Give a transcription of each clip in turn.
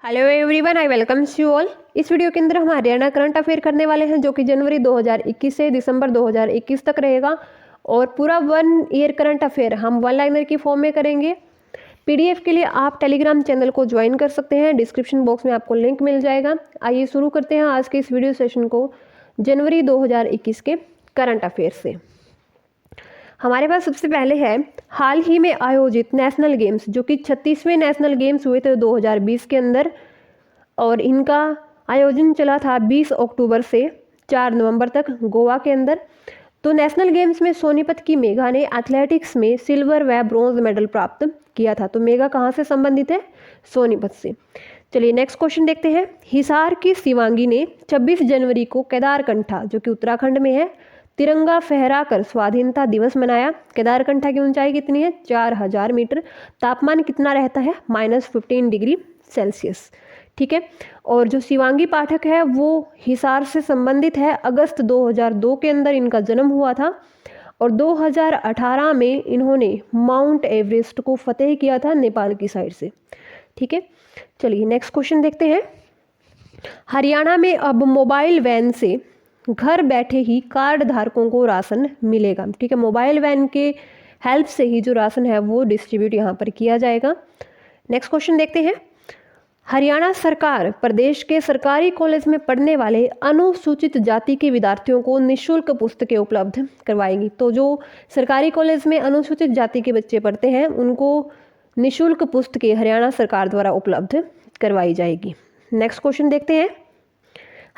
Hello everyone, I welcomes you all. इस video के अंदर हम हरियाणा करंट अफेयर करने वाले हैं जो कि जनवरी 2021 से दिसंबर 2021 तक रहेगा। और पूरा 1 ईयर करंट अफेयर हम वन लाइनर की फॉर्म में करेंगे। पीडीएफ के लिए आप टेलीग्राम चैनल को ज्वाइन कर सकते हैं, डिस्क्रिप्शन बॉक्स में आपको लिंक मिल जाएगा। आइए शुरू करते हैं आज के इस वीडियो सेशन को जनवरी 2021 के करंट अफेयर से। हमारे पास सबसे पहले है हाल ही में आयोजित नेशनल गेम्स, जो कि 36वें नेशनल गेम्स हुए थे 2020 के अंदर, और इनका आयोजन चला था 20 अक्टूबर से 4 नवंबर तक गोवा के अंदर। तो नेशनल गेम्स में सोनीपत की मेघा ने एथलेटिक्स में सिल्वर व ब्रॉन्ज मेडल प्राप्त किया था। तो मेघा कहाँ से संबंधित है? सोनीपत से। चलिए नेक्स्ट क्वेश्चन देखते हैं। हिसार की शिवांगी ने 26 जनवरी को केदारकंठा, जो कि उत्तराखंड में है, तिरंगा फहराकर स्वाधीनता दिवस मनाया। केदारकंठा की ऊंचाई कितनी है? 4000 मीटर। तापमान कितना रहता है? -15 डिग्री सेल्सियस। ठीक है। और जो शिवांगी पाठक है वो हिसार से संबंधित है। अगस्त 2002 के अंदर इनका जन्म हुआ था और 2018 में इन्होंने माउंट एवरेस्ट को फतेह किया था नेपाल की साइड से। ठीक है। चलिए नेक्स्ट क्वेश्चन देखते हैं। हरियाणा में अब मोबाइल वैन से घर बैठे ही कार्ड धारकों को राशन मिलेगा। ठीक है। मोबाइल वैन के हेल्प से ही जो राशन है वो डिस्ट्रीब्यूट यहाँ पर किया जाएगा। नेक्स्ट क्वेश्चन देखते हैं। हरियाणा सरकार प्रदेश के सरकारी कॉलेज में पढ़ने वाले अनुसूचित जाति के विद्यार्थियों को निःशुल्क पुस्तकें उपलब्ध करवाएगी। तो जो सरकारी कॉलेज में अनुसूचित जाति के बच्चे पढ़ते हैं उनको निःशुल्क पुस्तकें हरियाणा सरकार द्वारा उपलब्ध करवाई जाएगी। नेक्स्ट क्वेश्चन देखते हैं।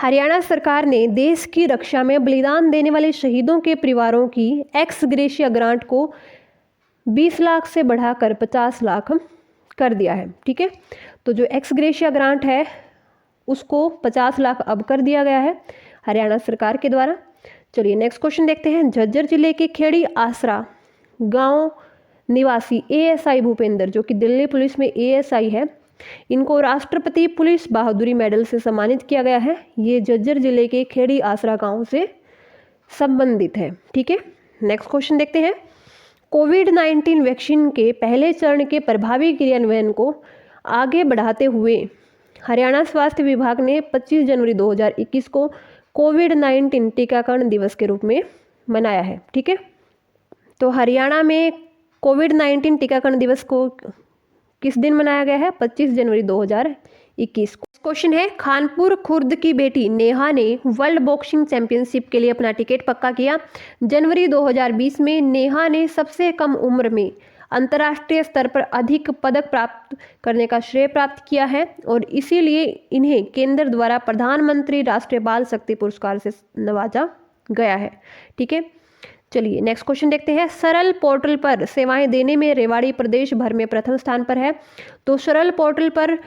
हरियाणा सरकार ने देश की रक्षा में बलिदान देने वाले शहीदों के परिवारों की एक्स ग्रेशिया ग्रांट को 20 लाख से बढ़ाकर 50 लाख कर दिया है। ठीक है। तो जो एक्स ग्रेशिया ग्रांट है उसको 50 लाख अब कर दिया गया है हरियाणा सरकार के द्वारा। चलिए नेक्स्ट क्वेश्चन देखते हैं। झज्जर जिले के खेड़ी आसरा गांव निवासी एएसआई भूपेंद्र, जो कि दिल्ली पुलिस में एएसआई है, इनको राष्ट्रपति पुलिस बहादुरी मेडल से सम्मानित किया गया है। ये झज्जर जिले के खेड़ी आसरा गांव से संबंधित है। ठीक है। नेक्स्ट क्वेश्चन देखते हैं। कोविड-19 वैक्सीन के पहले चरण के प्रभावी क्रियान्वयन को आगे बढ़ाते हुए हरियाणा स्वास्थ्य विभाग ने 25 जनवरी 2021 को कोविड-19 टीकाकरण दिवस के रूप में मनाया है। ठीक है। तो हरियाणा में कोविड-19 टीकाकरण दिवस को किस दिन मनाया गया है? 25 जनवरी 2021 को। क्वेश्चन है। खानपुर खुर्द की बेटी नेहा ने वर्ल्ड बॉक्सिंग चैंपियनशिप के लिए अपना टिकट पक्का किया। जनवरी 2020 में नेहा ने सबसे कम उम्र में अंतर्राष्ट्रीय स्तर पर अधिक पदक प्राप्त करने का श्रेय प्राप्त किया है और इसीलिए इन्हें केंद्र द्वारा प्रधानमंत्री राष्ट्रीय बाल शक्ति पुरस्कार से नवाजा गया है। ठीक है। चलिए नेक्स्ट क्वेश्चन देखते हैं। सरल पोर्टल पर सेवाएं देने में रेवाड़ी प्रदेश भर में प्रथम स्थान पर है। तो सरल पोर्टल पर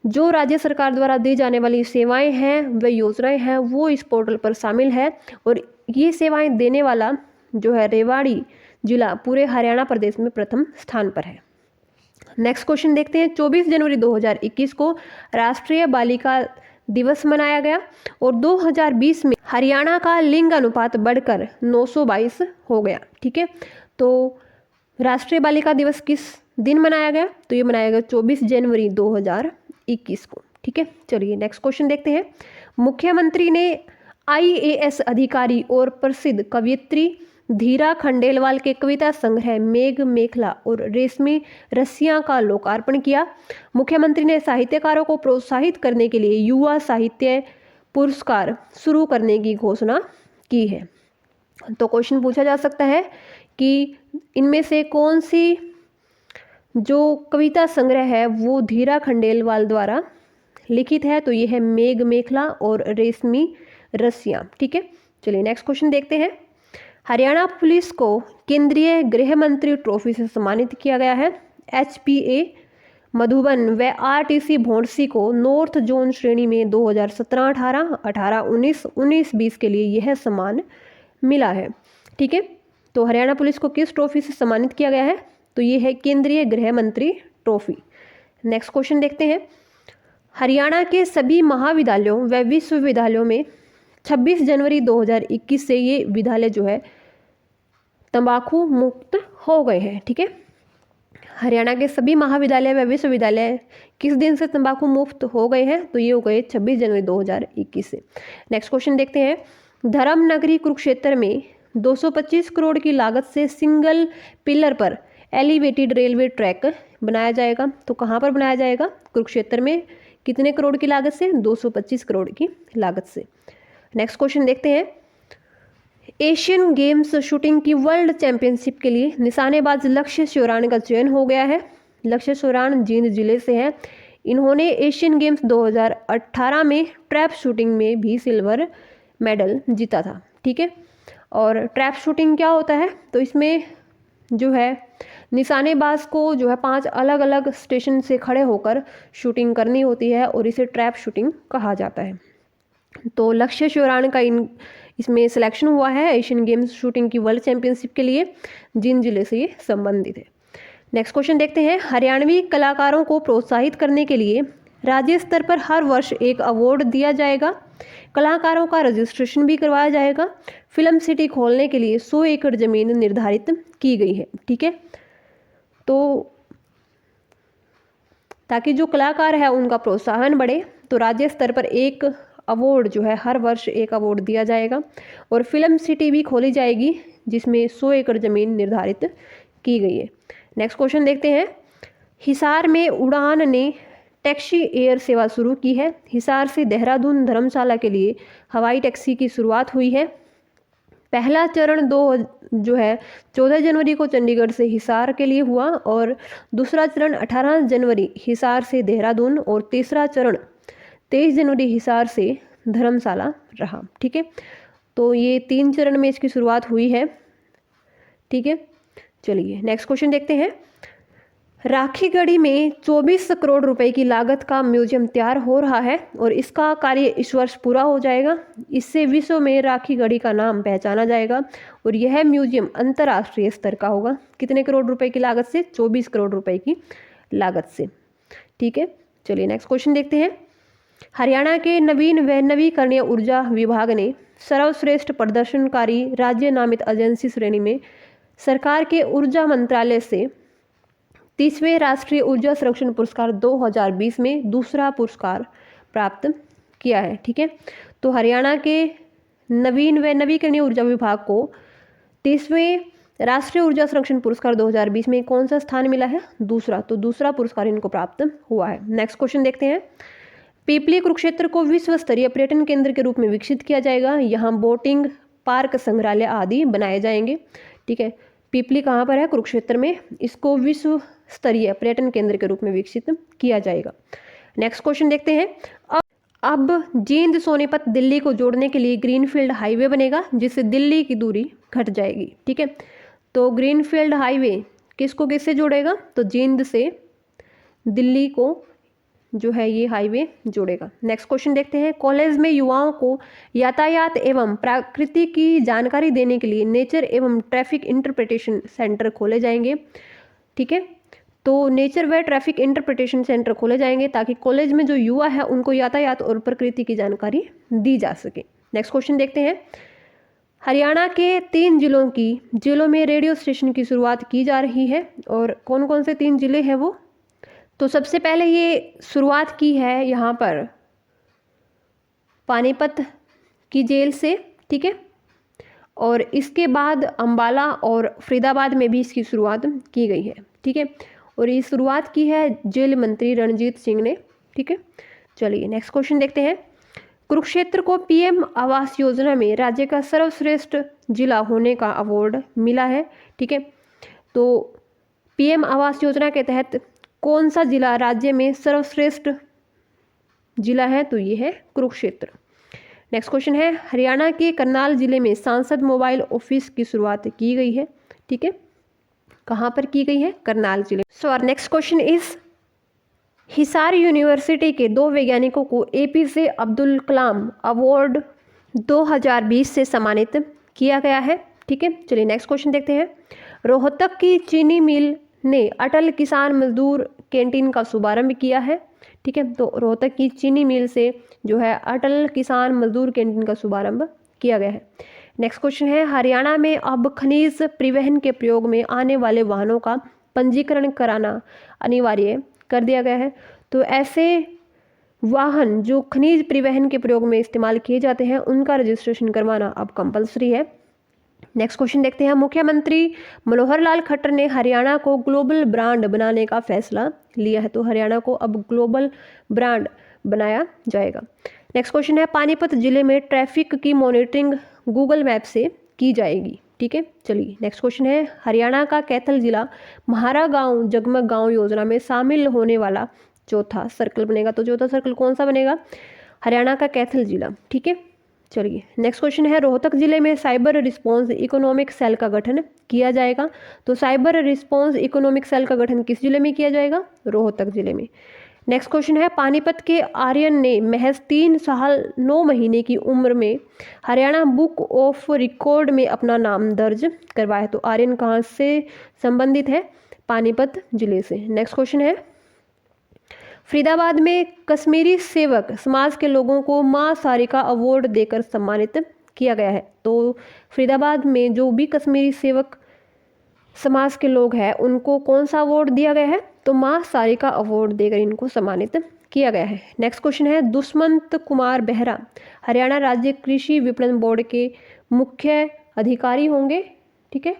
जो राज्य सरकार द्वारा दी जाने वाली सेवाएं हैं व योजनाएं हैं वो इस पोर्टल पर शामिल है और ये सेवाएं देने वाला जो है रेवाड़ी जिला पूरे हरियाणा प्रदेश में प्रथम स्थान पर है। नेक्स्ट क्वेश्चन देखते हैं। 24 जनवरी 2021 को राष्ट्रीय बालिका दिवस मनाया गया और 2020 में हरियाणा का लिंग अनुपात बढ़कर 922 हो गया। ठीक है। तो राष्ट्रीय बालिका दिवस किस दिन मनाया गया? तो ये मनाया गया 24 जनवरी 2021 को। ठीक है। चलिए नेक्स्ट क्वेश्चन देखते हैं। मुख्यमंत्री ने आईएएस अधिकारी और प्रसिद्ध कवयित्री धीरा खंडेलवाल के कविता संग्रह मेघ मेखला और रेशमी रस्सियां का लोकार्पण किया। मुख्यमंत्री ने साहित्यकारों को प्रोत्साहित करने के लिए युवा साहित्य पुरस्कार शुरू करने की घोषणा की है। तो क्वेश्चन पूछा जा सकता है कि इनमें से कौन सी जो कविता संग्रह है वो धीरा खंडेलवाल द्वारा लिखित है? तो यह है मेघ मेखला और रेशमी रस्सियां। ठीक है। चलिए नेक्स्ट क्वेश्चन देखते हैं। हरियाणा पुलिस को केंद्रीय गृह मंत्री ट्रॉफी से सम्मानित किया गया है। एचपीए मधुबन व आरटीसी भोंडसी को नॉर्थ जोन श्रेणी में 2017-18, 18-19, 19-20 के लिए यह सम्मान मिला है। ठीक है। तो हरियाणा पुलिस को किस ट्रॉफी से सम्मानित किया गया है? तो ये है केंद्रीय गृह मंत्री ट्रॉफी। नेक्स्ट क्वेश्चन देखते हैं। हरियाणा के सभी महाविद्यालयों व विश्वविद्यालयों में 26 जनवरी 2021 से ये विद्यालय जो है तंबाकू मुक्त हो गए हैं। ठीक है। हरियाणा के सभी महाविद्यालय व विश्वविद्यालय किस दिन से तंबाकू मुक्त हो गए हैं? तो ये हो गए 26 जनवरी 2021 से। नेक्स्ट क्वेश्चन देखते हैं, धर्म नगरी कुरुक्षेत्र में 225 करोड़ की लागत से सिंगल पिलर पर एलिवेटेड रेलवे ट्रैक बनाया जाएगा। तो कहाँ पर बनाया जाएगा? कुरुक्षेत्र में। कितने करोड़ की लागत से? 225 करोड़ की लागत से। नेक्स्ट क्वेश्चन देखते हैं, एशियन गेम्स शूटिंग की वर्ल्ड चैंपियनशिप के लिए निशानेबाज लक्ष्य श्योराण का चयन हो गया है। लक्ष्य श्योराण जींद जिले से हैं। इन्होंने एशियन गेम्स 2018 में ट्रैप शूटिंग में भी सिल्वर मेडल जीता था। ठीक है, और ट्रैप शूटिंग क्या होता है? तो इसमें जो है निशानेबाज को जो है 5 अलग अलग स्टेशन से खड़े होकर शूटिंग करनी होती है और इसे ट्रैप शूटिंग कहा जाता है। तो लक्ष्य श्योराण का इसमें सिलेक्शन हुआ है एशियन गेम्स शूटिंग की वर्ल्ड चैंपियनशिप के लिए। जींद जिले से ये संबंधित है। नेक्स्ट क्वेश्चन देखते हैं, हरियाणवी कलाकारों को प्रोत्साहित करने के लिए राज्य स्तर पर हर वर्ष एक अवार्ड दिया जाएगा। कलाकारों का रजिस्ट्रेशन भी करवाया जाएगा। फिल्म सिटी खोलने के लिए 100 एकड़ जमीन निर्धारित की गई है। ठीक है, तो ताकि जो कलाकार है उनका प्रोत्साहन बढ़े, तो राज्य स्तर पर एक अवार्ड जो है हर वर्ष एक अवार्ड दिया जाएगा और फिल्म सिटी भी खोली जाएगी जिसमें 100 एकड़ ज़मीन निर्धारित की गई है। नेक्स्ट क्वेश्चन देखते हैं, हिसार में उड़ान ने टैक्सी एयर सेवा शुरू की है। हिसार से देहरादून धर्मशाला के लिए हवाई टैक्सी की शुरुआत हुई है। पहला चरण 14 जनवरी को चंडीगढ़ से हिसार के लिए हुआ और दूसरा चरण 18 जनवरी हिसार से देहरादून और तीसरा चरण 23 जनवरी हिसार से धर्मशाला रहा। ठीक है, तो ये 3 चरण में इसकी शुरुआत हुई है। ठीक है, चलिए नेक्स्ट क्वेश्चन देखते हैं, राखीगढ़ी में 24 करोड़ रुपए की लागत का म्यूजियम तैयार हो रहा है और इसका कार्य इस वर्ष पूरा हो जाएगा। इससे विश्व में राखीगढ़ी का नाम पहचाना जाएगा और यह म्यूजियम अंतर्राष्ट्रीय स्तर का होगा। कितने करोड़ रुपए की लागत से? 24 करोड़ रुपए की लागत से। ठीक है, चलिए नेक्स्ट क्वेश्चन देखते हैं, हरियाणा के नवीन व नवीकरणीय ऊर्जा विभाग ने सर्वश्रेष्ठ प्रदर्शनकारी राज्य नामित एजेंसी श्रेणी में सरकार के ऊर्जा मंत्रालय से 30वें राष्ट्रीय ऊर्जा संरक्षण पुरस्कार 2020 में दूसरा पुरस्कार प्राप्त किया है। ठीक है, तो हरियाणा के नवीन व नवीकरणीय ऊर्जा विभाग को 30वें राष्ट्रीय ऊर्जा संरक्षण पुरस्कार 2020 में कौन सा स्थान मिला है? दूसरा। तो दूसरा पुरस्कार इनको प्राप्त हुआ है। नेक्स्ट क्वेश्चन देखते हैं, पिपली कुरुक्षेत्र को विश्व स्तरीय पर्यटन केंद्र के रूप में विकसित किया जाएगा। यहाँ बोटिंग, पार्क, संग्रहालय आदि बनाए जाएंगे। ठीक है, पिपली कहाँ पर है? कुरुक्षेत्र में। इसको विश्व स्तरीय पर्यटन केंद्र के रूप में विकसित किया जाएगा। नेक्स्ट क्वेश्चन देखते हैं, अब जींद सोनीपत दिल्ली को जोड़ने के लिए ग्रीनफील्ड हाईवे बनेगा जिससे दिल्ली की दूरी घट जाएगी। ठीक है, तो ग्रीनफील्ड हाईवे किसको किससे जोड़ेगा? तो जींद से दिल्ली को जो है ये हाईवे जोड़ेगा। नेक्स्ट क्वेश्चन देखते हैं, कॉलेज में युवाओं को यातायात एवं प्रकृति की जानकारी देने के लिए नेचर एवं ट्रैफिक इंटरप्रिटेशन सेंटर खोले जाएंगे। ठीक है, तो नेचर व ट्रैफिक इंटरप्रिटेशन सेंटर खोले जाएंगे ताकि कॉलेज में जो युवा है उनको यातायात और प्रकृति की जानकारी दी जा सके। नेक्स्ट क्वेश्चन देखते हैं, हरियाणा के 3 जिलों में रेडियो स्टेशन की शुरुआत की जा रही है और कौन कौन से 3 जिले हैं वो? तो सबसे पहले ये शुरुआत की है यहाँ पर पानीपत की जेल से। ठीक है, और इसके बाद अंबाला और फरीदाबाद में भी इसकी शुरुआत की गई है। ठीक है, और ये शुरुआत की है जेल मंत्री रणजीत सिंह ने। ठीक है, चलिए नेक्स्ट क्वेश्चन देखते हैं, कुरुक्षेत्र को पीएम आवास योजना में राज्य का सर्वश्रेष्ठ जिला होने का अवार्ड मिला है। ठीक है, तो पीएम आवास योजना के तहत कौन सा जिला राज्य में सर्वश्रेष्ठ जिला है? तो ये है कुरुक्षेत्र। नेक्स्ट क्वेश्चन है, हरियाणा के करनाल जिले में सांसद मोबाइल ऑफिस की शुरुआत की गई है। ठीक है, कहाँ पर की गई है? करनाल जिले। So our next question is, Hisar university के 2 वैज्ञानिकों को एपीजे अब्दुल कलाम अवार्ड 2020 से सम्मानित किया गया है। ठीक है, चलिए नेक्स्ट क्वेश्चन देखते हैं, रोहतक की चीनी मिल ने अटल किसान मजदूर कैंटीन का शुभारंभ किया है। ठीक है, तो रोहतक की चीनी मिल से जो है अटल किसान मजदूर कैंटीन का शुभारंभ किया गया है। नेक्स्ट क्वेश्चन है, हरियाणा में अब खनिज परिवहन के प्रयोग में आने वाले वाहनों का पंजीकरण कराना अनिवार्य कर दिया गया है। तो ऐसे वाहन जो खनिज परिवहन के प्रयोग में इस्तेमाल किए जाते हैं उनका रजिस्ट्रेशन करवाना अब कंपलसरी है। नेक्स्ट क्वेश्चन देखते हैं। मुख्यमंत्री मनोहर लाल खट्टर ने हरियाणा को ग्लोबल ब्रांड बनाने का फैसला लिया है। तो हरियाणा को अब ग्लोबल ब्रांड बनाया जाएगा। नेक्स्ट क्वेश्चन है। पानीपत जिले में ट्रैफिक की मॉनिटरिंग गूगल मैप से की जाएगी। ठीक है, चलिए नेक्स्ट क्वेश्चन है। हरियाणा का कैथल जिला म्हारा गांव जगमग गांव योजना में शामिल होने वाला चौथा सर्कल बनेगा। तो चौथा सर्कल कौन सा बनेगा? हरियाणा का कैथल जिला। ठीक है, चलिए नेक्स्ट क्वेश्चन है। रोहतक जिले में साइबर रिस्पांस इकोनॉमिक सेल का गठन किया जाएगा। तो साइबर रिस्पांस इकोनॉमिक सेल का गठन किस जिले में किया जाएगा? रोहतक जिले में। नेक्स्ट क्वेश्चन है। पानीपत के आर्यन ने महज 3 साल 9 महीने की उम्र में हरियाणा बुक ऑफ रिकॉर्ड में अपना नाम दर्ज करवाया। तो आर्यन कहाँ से संबंधित है? पानीपत जिले से। नेक्स्ट क्वेश्चन है। फरीदाबाद में कश्मीरी सेवक समाज के लोगों को मां सारिका अवार्ड देकर सम्मानित किया गया है। तो फरीदाबाद में जो भी कश्मीरी सेवक समाज के लोग हैं उनको कौन सा अवार्ड दिया गया है? तो मां सारिका अवार्ड देकर इनको सम्मानित किया गया है। नेक्स्ट क्वेश्चन है। दुष्मंत कुमार बेहरा हरियाणा राज्य कृषि विपणन बोर्ड के मुख्य अधिकारी होंगे। ठीक है,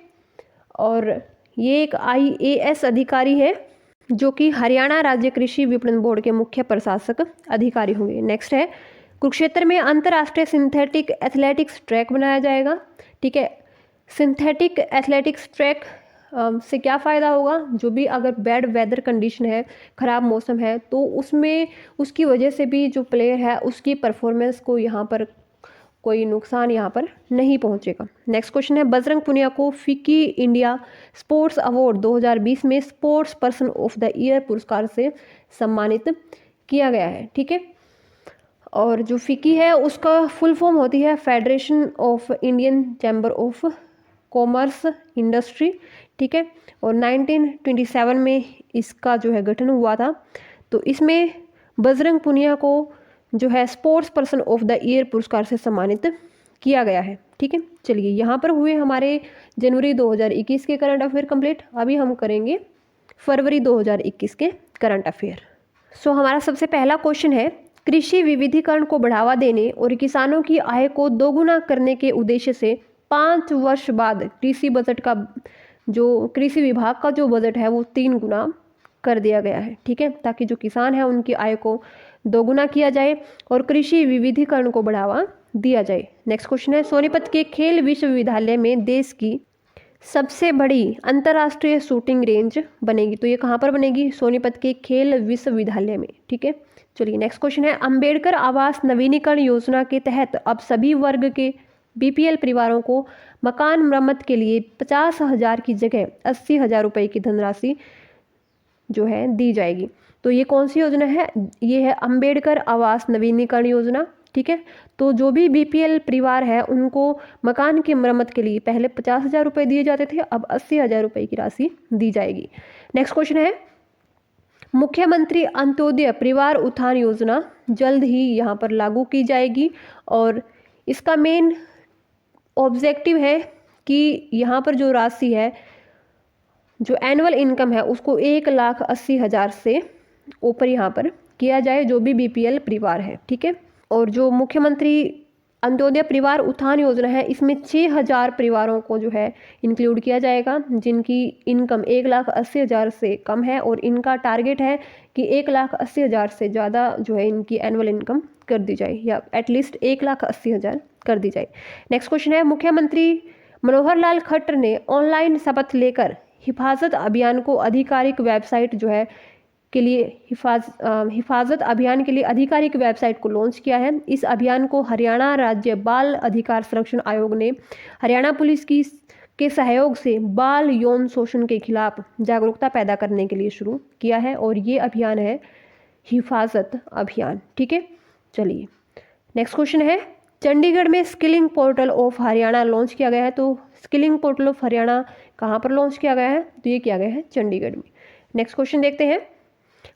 और ये एक IAS अधिकारी है जो कि हरियाणा राज्य कृषि विपणन बोर्ड के मुख्य प्रशासक अधिकारी होंगे। नेक्स्ट है। कुरुक्षेत्र में अंतर्राष्ट्रीय सिंथेटिक एथलेटिक्स ट्रैक बनाया जाएगा। ठीक है, सिंथेटिक एथलेटिक्स ट्रैक से क्या फ़ायदा होगा? जो भी अगर बैड वेदर कंडीशन है, ख़राब मौसम है, तो उसमें उसकी वजह से भी जो प्लेयर है उसकी परफॉर्मेंस को यहाँ पर कोई नुकसान यहाँ पर नहीं पहुँचेगा। नेक्स्ट क्वेश्चन है। बजरंग पुनिया को फिक्की इंडिया स्पोर्ट्स अवार्ड 2020 में sports person of the year पुरस्कार से सम्मानित किया गया है। ठीक है, और जो फिक्की है उसका फुल फॉर्म होती है federation of Indian chamber of commerce industry. ठीक है, और 1927 में इसका जो है गठन हुआ था। तो इसमें बजरंग पुनिया को जो है sports person of the year पुरस्कार से सम्मानित किया गया है। ठीक है, चलिए यहाँ पर हुए हमारे जनवरी 2021 के करंट अफेयर कंप्लीट। अभी हम करेंगे फरवरी 2021 के करंट अफेयर। सो हमारा सबसे पहला क्वेश्चन है। कृषि विविधीकरण को बढ़ावा देने और किसानों की आय को दोगुना करने के उद्देश्य से 5 वर्ष बाद कृषि बजट का जो कृषि विभाग का जो बजट है वो 3 गुना कर दिया गया है। ठीक है, ताकि जो किसान है उनकी आय को दोगुना किया जाए और कृषि विविधीकरण को बढ़ावा दिया जाए। नेक्स्ट क्वेश्चन है। सोनीपत के खेल विश्वविद्यालय में देश की सबसे बड़ी अंतर्राष्ट्रीय शूटिंग रेंज बनेगी। तो ये कहाँ पर बनेगी? सोनीपत के खेल विश्वविद्यालय में। ठीक है, चलिए नेक्स्ट क्वेश्चन है। अंबेडकर आवास नवीनीकरण योजना के तहत अब सभी वर्ग के BPL परिवारों को मकान मरम्मत के लिए 50,000 की जगह 80,000 रुपये की धनराशि जो है दी जाएगी। तो ये कौन सी योजना है? ये है अंबेडकर आवास नवीनीकरण योजना। ठीक है, तो जो भी BPL परिवार है उनको मकान की मरम्मत के लिए पहले 50,000 रुपये दिए जाते थे, अब 80,000 रुपये की राशि दी जाएगी। नेक्स्ट क्वेश्चन है। मुख्यमंत्री अंत्योदय परिवार उत्थान योजना जल्द ही यहाँ पर लागू की जाएगी और इसका मेन ऑब्जेक्टिव है कि यहाँ पर जो राशि है, जो एनुअल इनकम है उसको 1,80,000 से ऊपर यहाँ पर किया जाए जो भी BPL परिवार है। ठीक है, और जो मुख्यमंत्री अंत्योदय परिवार उत्थान योजना है इसमें 6,000 परिवारों को जो है इंक्लूड किया जाएगा जिनकी इनकम 1,80,000 से कम है और इनका टारगेट है कि 1,80,000 से ज़्यादा जो है इनकी एनुअल इनकम कर दी जाए या एटलीस्ट 1,80,000 कर दी जाए। नेक्स्ट क्वेश्चन है। मुख्यमंत्री मनोहर लाल खट्टर ने ऑनलाइन शपथ लेकर हिफाजत अभियान को आधिकारिक वेबसाइट जो है के लिए हिफाजत अभियान के लिए आधिकारिक वेबसाइट को लॉन्च किया है। इस अभियान को हरियाणा राज्य बाल अधिकार संरक्षण आयोग ने हरियाणा पुलिस के सहयोग से बाल यौन शोषण के खिलाफ जागरूकता पैदा करने के लिए शुरू किया है और ये अभियान है हिफाजत अभियान। ठीक है, चलिए नेक्स्ट क्वेश्चन है। चंडीगढ़ में skilling portal of Haryana launch किया गया है। तो स्किलिंग पोर्टल ऑफ हरियाणा कहाँ पर लॉन्च किया गया है? तो ये किया गया है चंडीगढ़ में। नेक्स्ट क्वेश्चन देखते हैं।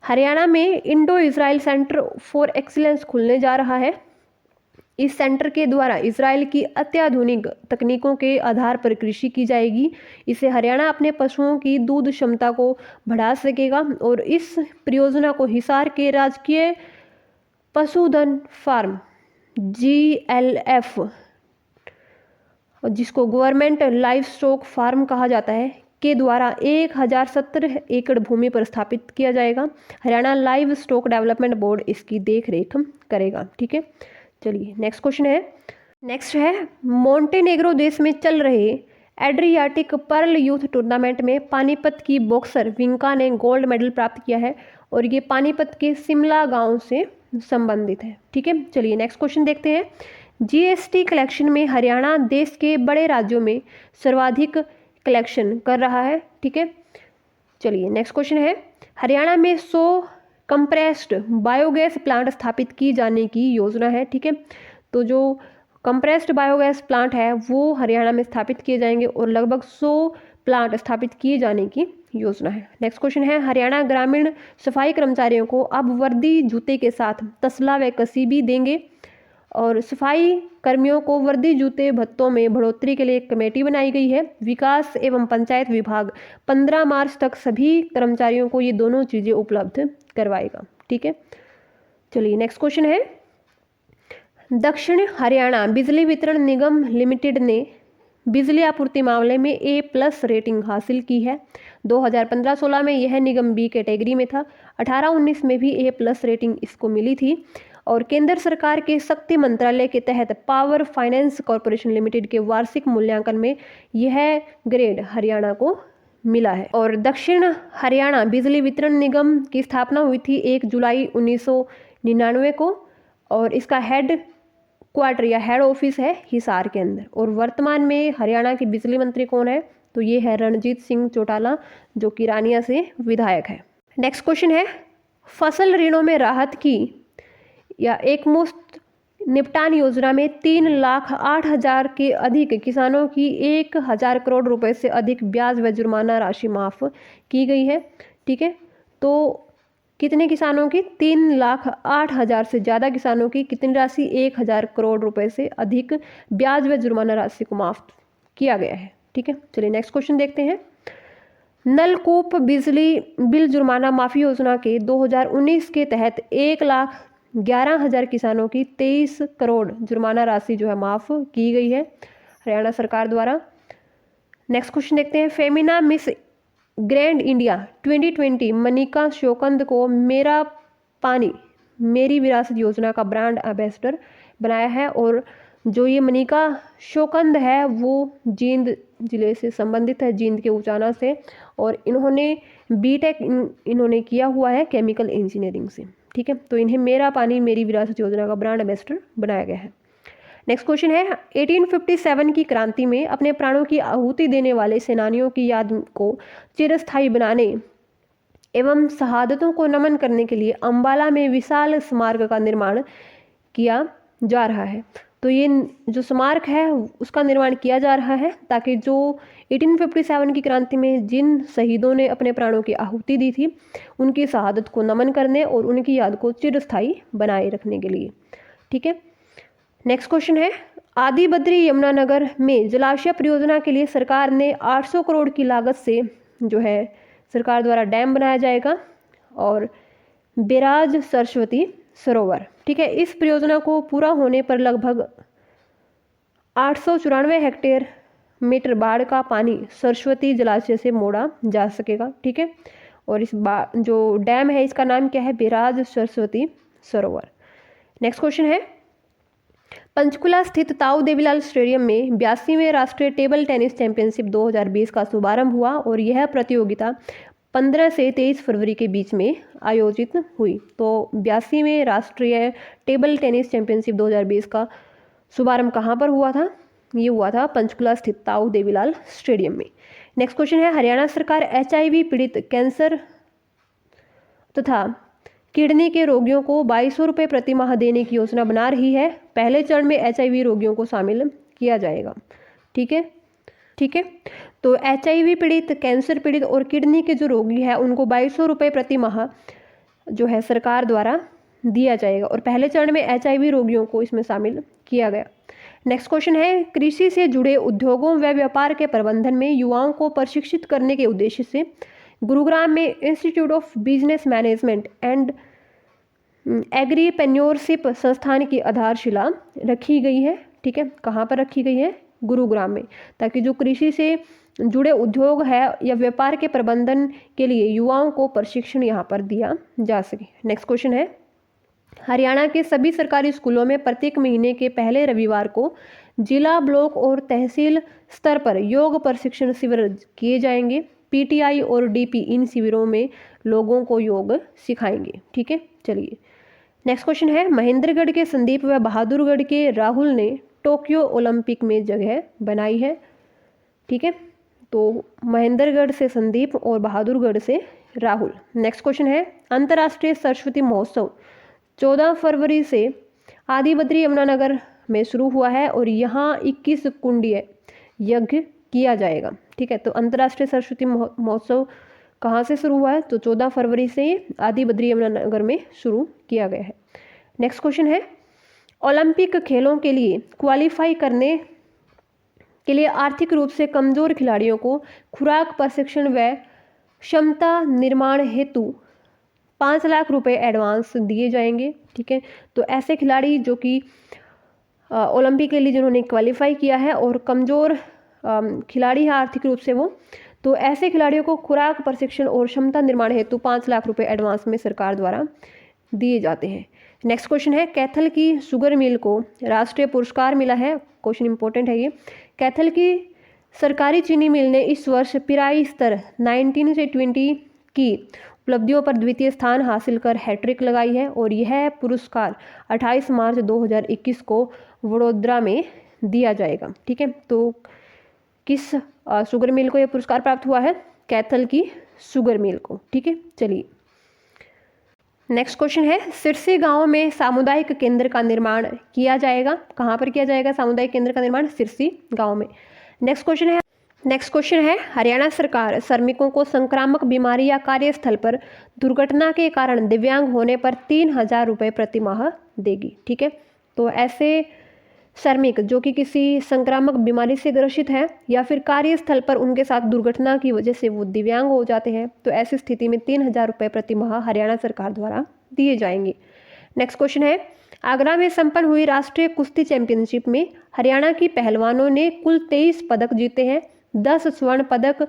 हरियाणा में Indo Israel centre for excellence खुलने जा रहा है। इस सेंटर के द्वारा इजराइल की अत्याधुनिक तकनीकों के आधार पर कृषि की जाएगी। इससे हरियाणा अपने पशुओं की दूध क्षमता को बढ़ा सकेगा और इस परियोजना को हिसार के राजकीय पशुधन फार्म GLF, जिसको गवर्नमेंट लाइव स्टॉक फार्म कहा जाता है, के द्वारा 1070 एकड़ भूमि पर स्थापित किया जाएगा। Haryana live stock development board इसकी देख रेख करेगा। ठीक है, चलिए नेक्स्ट क्वेश्चन है। नेक्स्ट है, मोंटेनेग्रो देश में चल रहे एड्रियाटिक पर्ल यूथ टूर्नामेंट में पानीपत की बॉक्सर विंका ने गोल्ड मेडल प्राप्त किया है और ये पानीपत के सिमला गांव से संबंधित है। ठीक है, चलिए नेक्स्ट क्वेश्चन देखते हैं। GST कलेक्शन में हरियाणा देश के बड़े राज्यों में सर्वाधिक कलेक्शन कर रहा है। ठीक है, चलिए नेक्स्ट क्वेश्चन है। हरियाणा में 100 कंप्रेस्ड बायोगैस प्लांट स्थापित की जाने की योजना है। ठीक है, तो जो कंप्रेस्ड बायोगैस प्लांट है वो हरियाणा में स्थापित किए जाएंगे और लगभग 100 प्लांट स्थापित किए जाने की योजना है। नेक्स्ट क्वेश्चन है, हरियाणा ग्रामीण सफाई कर्मचारियों को अब वर्दी जूते के साथ तसला व कसी भी देंगे और सफाई कर्मियों को वर्दी जूते भत्तों में बढ़ोतरी के लिए एक कमेटी बनाई गई है। विकास एवं पंचायत विभाग 15 मार्च तक सभी कर्मचारियों को ये दोनों चीज़ें उपलब्ध करवाएगा। ठीक है, चलिए नेक्स्ट क्वेश्चन है। दक्षिण हरियाणा बिजली वितरण निगम लिमिटेड ने बिजली आपूर्ति मामले में A+ रेटिंग हासिल की है। 2015-16 में यह निगम B कैटेगरी में था। 18-19 में भी A+ रेटिंग इसको मिली थी और केंद्र सरकार के शक्ति मंत्रालय के तहत पावर फाइनेंस कॉरपोरेशन लिमिटेड के वार्षिक मूल्यांकन में यह ग्रेड हरियाणा को मिला है। और दक्षिण हरियाणा बिजली वितरण निगम की स्थापना हुई थी 1 जुलाई 1999 को और इसका हेड क्वार्टर या हेड ऑफिस है हिसार के अंदर। और वर्तमान में हरियाणा के बिजली मंत्री कौन है, तो ये है रणजीत सिंह चौटाला, जो कि रानिया से विधायक है। नेक्स्ट क्वेश्चन है, फसल ऋणों में राहत की या एक मुश्त निपटान योजना में 3,08,000 के अधिक किसानों की 1,000 करोड़ रुपए से अधिक ब्याज व जुर्माना राशि माफ की गई है। ठीक है, तो कितने किसानों की, 3,08,000 से ज़्यादा किसानों की कितनी राशि, 1,000 करोड़ रुपए से अधिक ब्याज व जुर्माना राशि को माफ किया गया है। ठीक है, चलिए नेक्स्ट क्वेश्चन देखते हैं। नलकूप बिजली बिल जुर्माना माफी योजना के 2019 के तहत 1,11,000 किसानों की 23 करोड़ जुर्माना राशि जो है माफ की गई है हरियाणा सरकार द्वारा। नेक्स्ट क्वेश्चन देखते हैं। Femina Miss Grand India 2020 Manika Sheokand को मेरा पानी मेरी विरासत योजना का ब्रांड एम्बेसडर बनाया है और जो ये मनिका शोकंद है वो जींद जिले से संबंधित है, जींद के उचाना से, और इन्होंने B.Tech इन्होंने किया हुआ है केमिकल इंजीनियरिंग से। ठीक है, तो इन्हें मेरा पानी मेरी विरासत योजना का ब्रांड एम्बेसडर बनाया गया है। नेक्स्ट क्वेश्चन है, 1857 की क्रांति में अपने प्राणों की आहुति देने वाले सेनानियों की याद को चिरस्थायी बनाने एवं शहादतों को नमन करने के लिए अंबाला में विशाल स्मारक का निर्माण किया जा रहा है। तो ये जो स्मारक है उसका निर्माण किया जा रहा है ताकि जो 1857 की क्रांति में जिन शहीदों ने अपने प्राणों की आहुति दी थी उनकी शहादत को नमन करने और उनकी याद को चिरस्थायी बनाए रखने के लिए। ठीक है, नेक्स्ट क्वेश्चन है, आदि बद्री यमुनानगर में जलाशय परियोजना के लिए सरकार ने 800 करोड़ की लागत से जो है सरकार द्वारा डैम बनाया जाएगा और बैराज सरस्वती सरोवर। ठीक है, इस परियोजना को पूरा होने पर लगभग 894 हेक्टेयर मीटर बाढ़ का पानी सरस्वती जलाशय से मोड़ा जा सकेगा। ठीक है, और इस जो डैम है इसका नाम क्या है, बैराज सरस्वती सरोवर। नेक्स्ट क्वेश्चन है, पंचकुला स्थित ताऊ देवीलाल स्टेडियम में 82वें राष्ट्रीय टेबल टेनिस चैंपियनशिप 2020 का शुभारंभ हुआ और यह प्रतियोगिता 15 से 23 फरवरी के बीच में आयोजित हुई। तो 82वें राष्ट्रीय टेबल टेनिस चैंपियनशिप 2020 का शुभारंभ कहाँ पर हुआ था, ये हुआ था पंचकुला स्थित ताऊ देवीलाल स्टेडियम में। नेक्स्ट क्वेश्चन है, हरियाणा सरकार HIV पीड़ित कैंसर तथा किडनी के रोगियों को 2200 रुपये प्रति माह देने की योजना बना रही है। पहले चरण में HIV रोगियों को शामिल किया जाएगा। ठीक है, तो HIV पीड़ित, कैंसर पीड़ित और किडनी के जो रोगी है उनको 2200 रुपये प्रति माह जो है सरकार द्वारा दिया जाएगा और पहले चरण में HIV रोगियों को इसमें शामिल किया गया। नेक्स्ट क्वेश्चन है, कृषि से जुड़े उद्योगों व व्यापार के प्रबंधन में युवाओं को प्रशिक्षित करने के उद्देश्य से गुरुग्राम में institute of business management and agripreneurship संस्थान की आधारशिला रखी गई है। ठीक है, कहाँ पर रखी गई है? गुरुग्राम में, ताकि जो कृषि से जुड़े उद्योग है या व्यापार के प्रबंधन के लिए युवाओं को प्रशिक्षण यहाँ पर दिया जा सके। नेक्स्ट क्वेश्चन है, हरियाणा के सभी सरकारी स्कूलों में प्रत्येक महीने के पहले रविवार को जिला, ब्लॉक और तहसील स्तर पर योग प्रशिक्षण शिविर किए जाएंगे। PTI और DP इन शिविरों में लोगों को योग सिखाएंगे। ठीक है, चलिए नेक्स्ट क्वेश्चन है, महेंद्रगढ़ के संदीप व बहादुरगढ़ के राहुल ने टोक्यो ओलंपिक में जगह बनाई है। ठीक है, तो महेंद्रगढ़ से संदीप और बहादुरगढ़ से राहुल। नेक्स्ट क्वेश्चन है, अंतर्राष्ट्रीय सरस्वती महोत्सव 14 फरवरी से आदिबद्री यमुनानगर में शुरू हुआ है और यहाँ 21 कुंडीय यज्ञ किया जाएगा। ठीक है, तो अंतर्राष्ट्रीय सरस्वती महोत्सव कहाँ से शुरू हुआ है? तो 14 फरवरी से आदिबद्री यमुनानगर में शुरू किया गया है। नेक्स्ट क्वेश्चन है, ओलंपिक खेलों के लिए क्वालिफाई करने के लिए आर्थिक रूप से कमजोर खिलाड़ियों को खुराक प्रशिक्षण व क्षमता निर्माण हेतु 5 लाख रुपए एडवांस दिए जाएंगे। ठीक है, तो ऐसे खिलाड़ी जो कि ओलंपिक के लिए जिन्होंने क्वालिफाई किया है और कमज़ोर खिलाड़ी है आर्थिक रूप से वो, तो ऐसे खिलाड़ियों को खुराक प्रशिक्षण और क्षमता निर्माण हेतु 5 लाख रुपए एडवांस में सरकार द्वारा दिए जाते हैं। नेक्स्ट क्वेश्चन है, कैथल की शुगर मिल को राष्ट्रीय पुरस्कार मिला है। क्वेश्चन इंपॉर्टेंट है ये। कैथल की सरकारी चीनी मिल ने इस वर्ष पिराई स्तर 19 से 20 की उपलब्धियों पर द्वितीय स्थान हासिल कर हैट्रिक लगाई है और यह पुरस्कार 28 मार्च 2021 को वडोदरा में दिया जाएगा। ठीक है, तो किस शुगर मिल को यह पुरस्कार प्राप्त हुआ है? कैथल की शुगर मिल को। ठीक है, चलिए नेक्स्ट क्वेश्चन है, सिरसी गांव में सामुदायिक केंद्र का निर्माण किया जाएगा। कहाँ पर किया जाएगा सामुदायिक केंद्र का निर्माण? सिरसी गांव में। नेक्स्ट क्वेश्चन है, हरियाणा सरकार श्रमिकों को संक्रामक बीमारी या कार्यस्थल पर दुर्घटना के कारण दिव्यांग होने पर 3,000 रुपये प्रति माह देगी। ठीक है, तो ऐसे श्रमिक जो कि किसी संक्रामक बीमारी से ग्रसित है या फिर कार्यस्थल पर उनके साथ दुर्घटना की वजह से वो दिव्यांग हो जाते हैं, तो ऐसी स्थिति में 3,000 रुपये प्रति माह हरियाणा सरकार द्वारा दिए जाएंगे। नेक्स्ट क्वेश्चन है, आगरा में संपन्न हुई राष्ट्रीय कुश्ती चैंपियनशिप में हरियाणा की पहलवानों ने कुल 23 पदक जीते हैं। 10 स्वर्ण पदक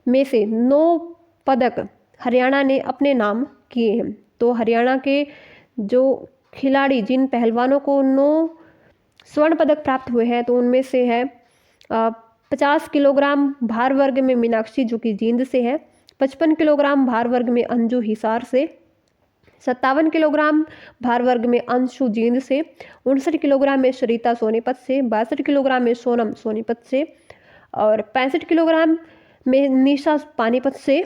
में से 9 पदक हरियाणा ने अपने नाम किए हैं। तो हरियाणा के जो खिलाड़ी, जिन पहलवानों को 9 स्वर्ण पदक प्राप्त हुए हैं, तो उनमें से है 50 किलोग्राम भार वर्ग में मीनाक्षी जो कि जींद से है, 55 किलोग्राम भार वर्ग में अंजू हिसार से, 57 किलोग्राम भार वर्ग में अंशु जींद से, 59 किलोग्राम में सरिता सोनीपत से, 62 किलोग्राम में सोनम सोनीपत से और 65 किलोग्राम में निशा पानीपत से,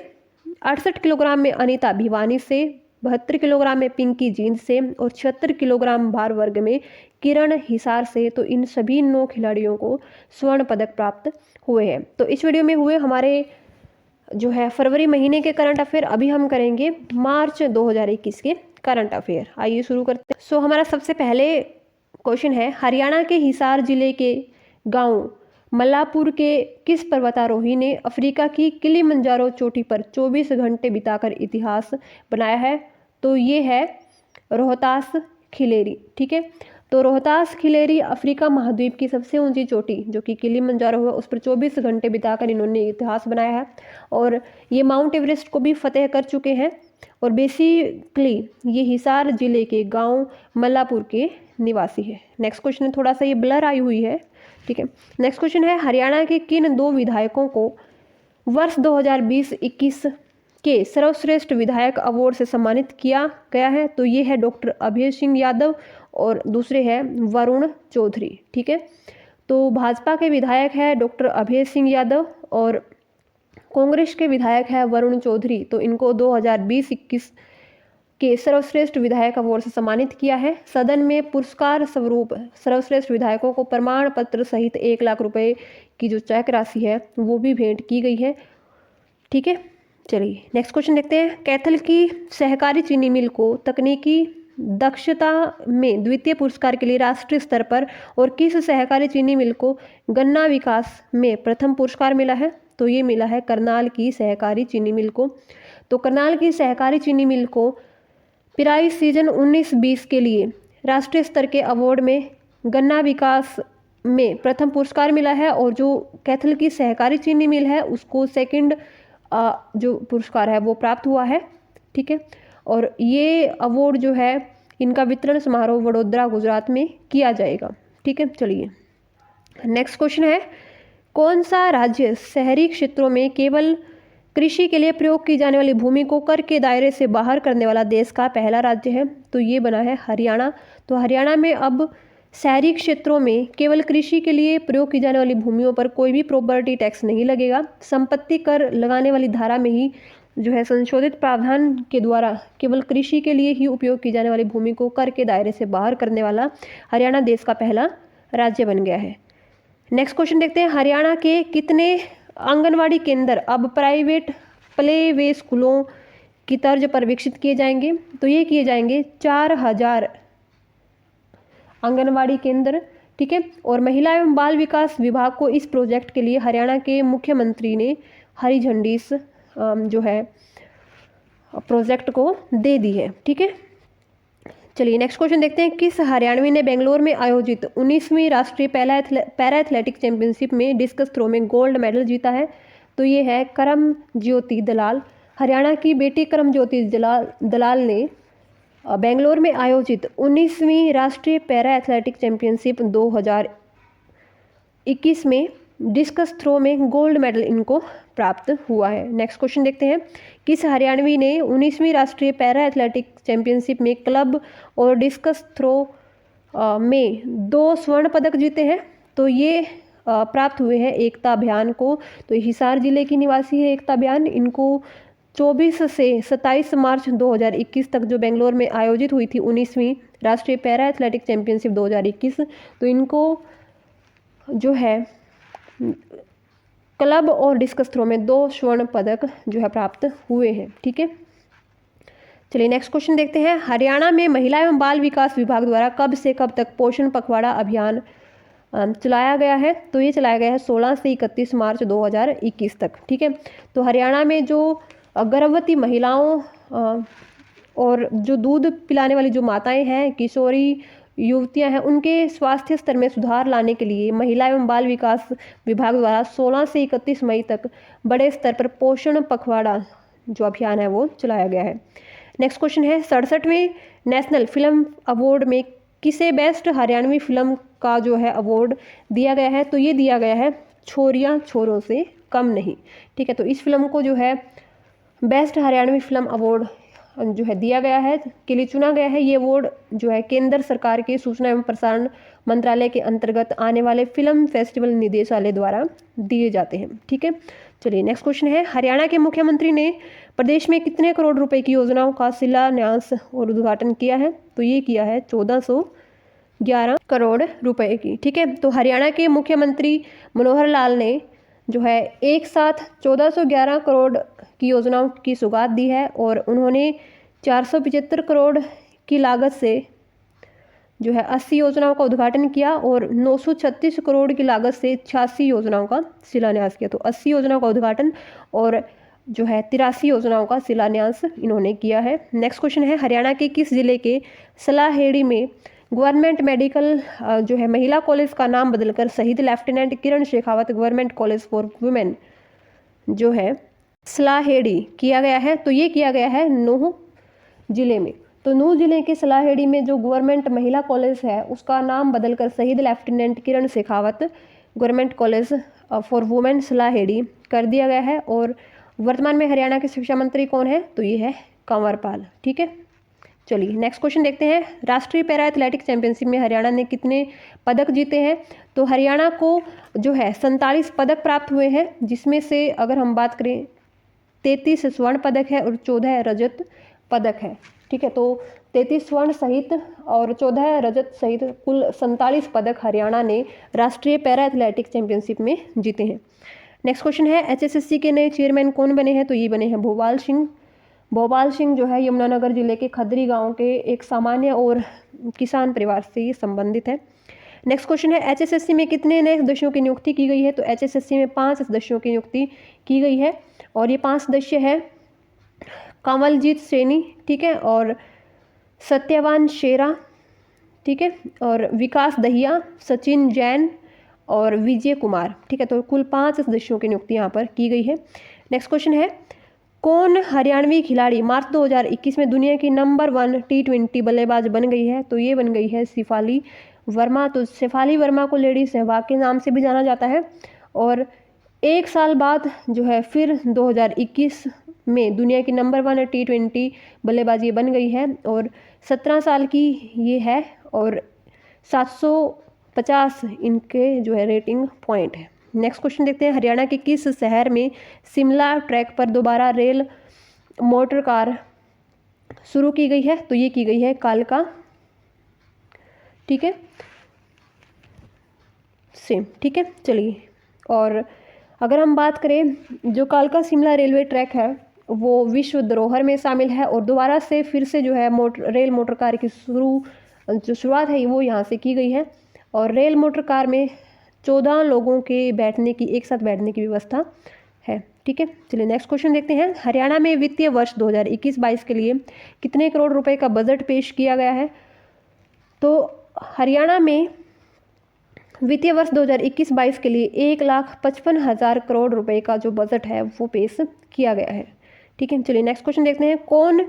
68 किलोग्राम में अनीता भिवानी से, 72 किलोग्राम में पिंकी जींद से और 76 किलोग्राम भार वर्ग में किरण हिसार से। तो इन सभी 9 खिलाड़ियों को स्वर्ण पदक प्राप्त हुए हैं। तो इस वीडियो में हुए हमारे जो है फरवरी महीने के करंट अफेयर। अभी हम करेंगे मार्च 2021 के करंट अफेयर। आइए शुरू करते हैं। सो हमारा सबसे पहले क्वेश्चन है, हरियाणा के हिसार जिले के गांव मल्लापुर के किस पर्वतारोही ने अफ्रीका की किलिमंजारो चोटी पर 24 घंटे बिताकर इतिहास बनाया है? तो ये है रोहतास खिलेरी। ठीक है, तो रोहतास खिलेरी अफ्रीका महाद्वीप की सबसे ऊंची चोटी जो कि किलिमंजारो है, उस पर 24 घंटे बिताकर इन्होंने इतिहास बनाया है और ये माउंट एवरेस्ट को भी फतेह कर चुके हैं। और बेसिकली ये हिसार जिले के गांव मल्लापुर के निवासी है। नेक्स्ट क्वेश्चन है, थोड़ा सा ये ब्लर आई हुई है। ठीक है, नेक्स्ट क्वेश्चन है, हरियाणा के किन 2 विधायकों को वर्ष 2020-21 के सर्वश्रेष्ठ विधायक अवार्ड से सम्मानित किया गया है? तो ये है डॉक्टर अभय सिंह यादव और दूसरे हैं वरुण चौधरी। ठीक है, तो भाजपा के विधायक है डॉक्टर अभय सिंह यादव और कांग्रेस के विधायक है वरुण चौधरी। तो इनको 2020-21 के सर्वश्रेष्ठ विधायक अवार्ड से सम्मानित किया है। सदन में पुरस्कार स्वरूप सर्वश्रेष्ठ विधायकों को प्रमाण पत्र सहित 1 लाख रुपए की जो चेक राशि है वो भी भेंट की गई है। ठीक है, चलिए नेक्स्ट क्वेश्चन देखते हैं। कैथल की सहकारी चीनी मिल को तकनीकी दक्षता में द्वितीय पुरस्कार के लिए राष्ट्रीय स्तर पर और किस सहकारी चीनी मिल को गन्ना विकास में प्रथम पुरस्कार मिला है? तो ये मिला है करनाल की सहकारी चीनी मिल को। तो करनाल की सहकारी चीनी मिल को पिराई सीजन 19-20 के लिए राष्ट्रीय स्तर के अवार्ड में गन्ना विकास में प्रथम पुरस्कार मिला है, और जो कैथल की सहकारी चीनी मिल है उसको सेकंड जो पुरस्कार है वो प्राप्त हुआ है। ठीक है, और ये अवार्ड जो है इनका वितरण समारोह वडोदरा गुजरात में किया जाएगा। ठीक है, चलिए नेक्स्ट क्वेश्चन है, कौन सा राज्य शहरी क्षेत्रों में केवल कृषि के लिए प्रयोग की जाने वाली भूमि को कर के दायरे से बाहर करने वाला देश का पहला राज्य है? तो ये बना है हरियाणा। तो हरियाणा में अब शहरी क्षेत्रों में केवल कृषि के लिए प्रयोग की जाने वाली भूमियों पर कोई भी प्रॉपर्टी टैक्स नहीं लगेगा। संपत्ति कर लगाने वाली धारा में ही जो है संशोधित प्रावधान के द्वारा केवल कृषि के लिए ही उपयोग की जाने वाली भूमि को कर के दायरे से बाहर करने वाला हरियाणा देश का पहला राज्य बन गया है। नेक्स्ट क्वेश्चन देखते हैं, हरियाणा के कितने आंगनवाड़ी केंद्र अब प्राइवेट प्ले वे स्कूलों की तर्ज पर विकसित किए जाएंगे? तो ये किए जाएंगे 4000 आंगनवाड़ी केंद्र। ठीक है, और महिला एवं बाल विकास विभाग को इस प्रोजेक्ट के लिए हरियाणा के मुख्यमंत्री ने हरी झंडी इस जो है प्रोजेक्ट को दे दी है। ठीक है, चलिए नेक्स्ट क्वेश्चन देखते हैं, किस हरियाणवी ने बेंगलोर में आयोजित 19वीं राष्ट्रीय पैरा एथलेटिक चैंपियनशिप में डिस्कस थ्रो में गोल्ड मेडल जीता है? तो ये है करम ज्योति दलाल। हरियाणा की बेटी करम ज्योति दलाल ने बेंगलोर में आयोजित 19वीं राष्ट्रीय पैरा एथलेटिक चैंपियनशिप 2021 में डिस्कस थ्रो में गोल्ड मेडल इनको प्राप्त हुआ है। नेक्स्ट क्वेश्चन देखते हैं, किस हरियाणवी ने 19वीं राष्ट्रीय पैरा एथलेटिक चैंपियनशिप में क्लब और डिस्कस थ्रो में 2 स्वर्ण पदक जीते हैं? तो ये प्राप्त हुए हैं एकता अभियान को। तो हिसार जिले की निवासी है एकता अभियान। इनको 24 से 27 मार्च 2021 तक जो बेंगलोर में आयोजित हुई थी 19वीं राष्ट्रीय पैरा एथलेटिक चैंपियनशिप 2021, तो इनको जो है क्लब और डिस्कस थ्रो में 2 स्वर्ण पदक जो है प्राप्त हुए हैं। ठीक है, चलिए नेक्स्ट क्वेश्चन देखते हैं, हरियाणा में महिला एवं बाल विकास विभाग द्वारा कब से कब तक पोषण पखवाड़ा अभियान चलाया गया है? तो ये चलाया गया है 16 से 31 मार्च 2021 तक। ठीक है, तो हरियाणा में जो गर्भवती महिलाओं और जो दूध पिलाने वाली जो माताएं हैं, किशोरी युवतियां हैं, उनके स्वास्थ्य स्तर में सुधार लाने के लिए महिला एवं बाल विकास विभाग द्वारा 16 से 31 मई तक बड़े स्तर पर पोषण पखवाड़ा जो अभियान है वो चलाया गया है। नेक्स्ट क्वेश्चन है, 67वें नेशनल फिल्म अवार्ड में किसे बेस्ट हरियाणवी फिल्म का जो है अवार्ड दिया गया है? तो ये दिया गया है छोरियां छोरों से कम नहीं। ठीक है, तो इस फिल्म को जो है बेस्ट हरियाणवी फिल्म अवार्ड जो है दिया गया है, के लिए चुना गया है। ये अवार्ड जो है केंद्र सरकार के सूचना एवं प्रसारण मंत्रालय के अंतर्गत आने वाले फिल्म फेस्टिवल निदेशालय द्वारा दिए जाते हैं। ठीक है, चलिए नेक्स्ट क्वेश्चन है, हरियाणा के मुख्यमंत्री ने प्रदेश में कितने करोड़ रुपए की योजनाओं का शिलान्यास और उद्घाटन किया है? तो ये किया है 1411 करोड़ रुपए की। ठीक है, तो हरियाणा के मुख्यमंत्री मनोहर लाल ने जो है एक साथ 1411 करोड़ की योजनाओं की सौगात दी है, और उन्होंने 475 करोड़ की लागत से जो है 80 योजनाओं का उद्घाटन किया और 936 करोड़ की लागत से 86 योजनाओं का शिलान्यास किया। तो 80 योजनाओं का उद्घाटन और जो है 83 योजनाओं का शिलान्यास इन्होंने किया है। नेक्स्ट क्वेश्चन है, हरियाणा के किस जिले के सलाहेड़ी में गवर्नमेंट मेडिकल जो है महिला कॉलेज का नाम बदलकर शहीद lieutenant Kiran Shekhawat government college for women जो है सलाहेड़ी किया गया है? तो ये किया गया है नूंह जिले में। तो नूंह जिले के सलाहेड़ी में जो गवर्नमेंट महिला कॉलेज है उसका नाम बदलकर शहीद lieutenant Kiran Shekhawat government college for women Salaheri कर दिया गया है। और वर्तमान में हरियाणा के शिक्षा मंत्री कौन है? तो ये है कंवर पाल। ठीक है, चलिए नेक्स्ट क्वेश्चन देखते हैं, राष्ट्रीय पैरा एथलेटिक चैंपियनशिप में हरियाणा ने कितने पदक जीते हैं? तो हरियाणा को जो है 47 पदक प्राप्त हुए हैं, जिसमें से अगर हम बात करें 33 स्वर्ण पदक है और 14 रजत पदक है। ठीक है, तो 33 स्वर्ण सहित और 14 रजत सहित कुल 47 पदक हरियाणा ने राष्ट्रीय पैरा एथलेटिक चैंपियनशिप में जीते हैं। नेक्स्ट क्वेश्चन है, एचएसएससी के नए चेयरमैन कौन बने हैं? तो ये बने हैं भोपाल सिंह भोपाल सिंह जो है यमुनानगर जिले के खदरी गांव के एक सामान्य और किसान परिवार से ये संबंधित है। नेक्स्ट क्वेश्चन है एचएसएससी में कितने नए सदस्यों की नियुक्ति की गई है? तो एचएसएससी में 5 सदस्यों की नियुक्ति की गई है और ये 5 सदस्य है कमलजीत सैनी, ठीक है, और सत्यवान शेरा, ठीक है, और विकास दहिया, सचिन जैन और विजय कुमार, ठीक है। तो कुल 5 सदस्यों की नियुक्ति यहाँ पर की गई है। नेक्स्ट क्वेश्चन है कौन हरियाणवी खिलाड़ी मार्च 2021 में दुनिया की नंबर 1 T20 बल्लेबाज बन गई है? तो ये बन गई है शेफाली वर्मा। तो शेफाली वर्मा को लेडी सहवाग के नाम से भी जाना जाता है और एक साल बाद जो है फिर 2021 में दुनिया की नंबर 1 T20 बल्लेबाज ये बन गई है और 17 साल की ये है और 750 इनके जो है रेटिंग पॉइंट है। नेक्स्ट क्वेश्चन देखते हैं हरियाणा के किस शहर में शिमला ट्रैक पर दोबारा रेल मोटर कार शुरू की गई है? तो ये की गई है कालका, ठीक है, सेम, ठीक है। चलिए, और अगर हम बात करें जो कालका शिमला रेलवे ट्रैक है वो विश्व धरोहर में शामिल है और दोबारा से फिर से जो है रेल मोटर कार की जो शुरुआत है वो यहाँ से की गई है और रेल मोटर कार में 14 लोगों के बैठने की एक साथ बैठने की व्यवस्था है, ठीक है। चलिए नेक्स्ट क्वेश्चन देखते हैं हरियाणा में वित्तीय वर्ष 2021-22 के लिए कितने करोड़ रुपए का बजट पेश किया गया है? तो हरियाणा में वित्तीय वर्ष 2021-22 के लिए 1,55,000 करोड़ रुपए का जो बजट है वो पेश किया गया है, ठीक है। चलिए नेक्स्ट क्वेश्चन देखते हैं कौन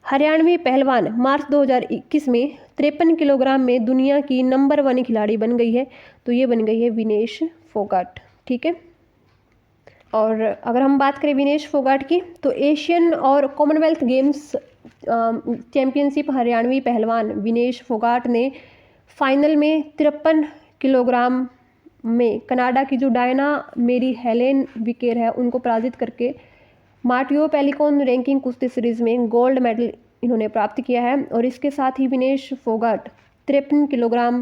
हरियाणवी पहलवान मार्च 2021 में 53 किलोग्राम में दुनिया की नंबर 1 खिलाड़ी बन गई है? तो ये बन गई है विनेश फोगाट, ठीक है। और अगर हम बात करें विनेश फोगाट की तो एशियन और कॉमनवेल्थ गेम्स चैंपियनशिप हरियाणवी पहलवान विनेश फोगाट ने फाइनल में 53 किलोग्राम में कनाडा की जो डायना मेरी हेलेन विकेर है उनको पराजित करके मार्टियो पेलिकॉन रैंकिंग कुश्ती सीरीज में गोल्ड मेडल इन्होंने प्राप्त किया है और इसके साथ ही विनेश फोगाट 53 किलोग्राम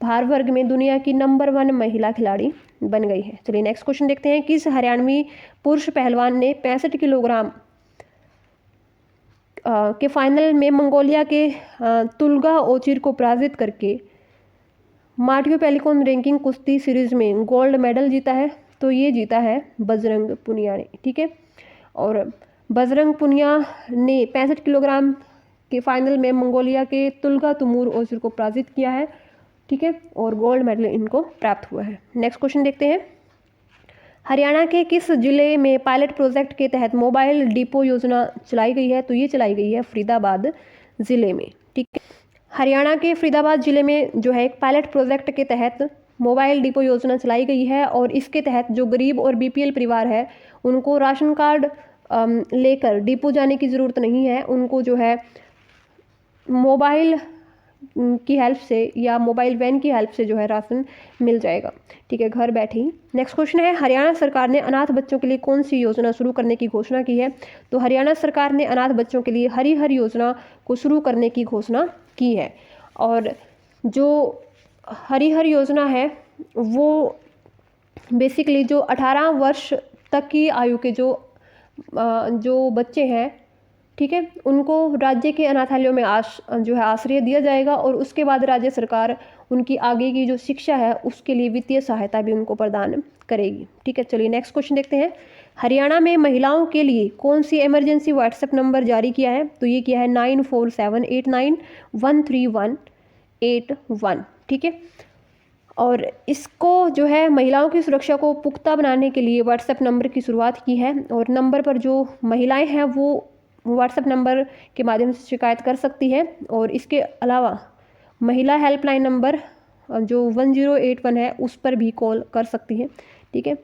भार वर्ग में दुनिया की नंबर 1 महिला खिलाड़ी बन गई है। चलिए नेक्स्ट क्वेश्चन देखते हैं किस हरियाणवी पुरुष पहलवान ने 65 किलोग्राम के फाइनल में मंगोलिया के तुल्गा ओचिर को पराजित करके मार्टियो पेलिकॉन रैंकिंग कुश्ती सीरीज में गोल्ड मेडल जीता है? तो ये जीता है बजरंग पुनिया ने, ठीक है। और बजरंग पुनिया ने 65 किलोग्राम के फाइनल में मंगोलिया के तुल्गा तुमूर ओचिर को पराजित किया है, ठीक है, और गोल्ड मेडल इनको प्राप्त हुआ है। नेक्स्ट क्वेश्चन देखते हैं हरियाणा के किस जिले में पायलट प्रोजेक्ट के तहत मोबाइल डिपो योजना चलाई गई है? तो ये चलाई गई है फरीदाबाद जिले में, ठीक है। हरियाणा के फरीदाबाद जिले में जो है एक पायलट प्रोजेक्ट के तहत मोबाइल डिपो योजना चलाई गई है और इसके तहत जो गरीब और बीपीएल परिवार है उनको राशन कार्ड लेकर डिपो जाने की ज़रूरत नहीं है, उनको जो है मोबाइल की हेल्प से या मोबाइल वैन की हेल्प से जो है राशन मिल जाएगा, ठीक है, घर बैठे ही। नेक्स्ट क्वेश्चन है हरियाणा सरकार ने अनाथ बच्चों के लिए कौन सी योजना शुरू करने की घोषणा की है? तो हरियाणा सरकार ने अनाथ बच्चों के लिए हरी योजना को शुरू करने की घोषणा की है और जो हरी योजना है वो बेसिकली जो 18 वर्ष तक की आयु के जो बच्चे हैं, ठीक है, उनको राज्य के अनाथालयों में जो है आश्रय दिया जाएगा और उसके बाद राज्य सरकार उनकी आगे की जो शिक्षा है उसके लिए वित्तीय सहायता भी उनको प्रदान करेगी, ठीक है। चलिए नेक्स्ट क्वेश्चन देखते हैं हरियाणा में महिलाओं के लिए कौन सी इमरजेंसी व्हाट्सएप नंबर जारी किया है? तो ये किया है 9478913181, ठीक है। और इसको जो है महिलाओं की सुरक्षा को पुख्ता बनाने के लिए व्हाट्सएप नंबर की शुरुआत की है और नंबर पर जो महिलाएं हैं वो व्हाट्सएप नंबर के माध्यम से शिकायत कर सकती है और इसके अलावा महिला हेल्पलाइन नंबर जो 1081 है उस पर भी कॉल कर सकती है, ठीक है।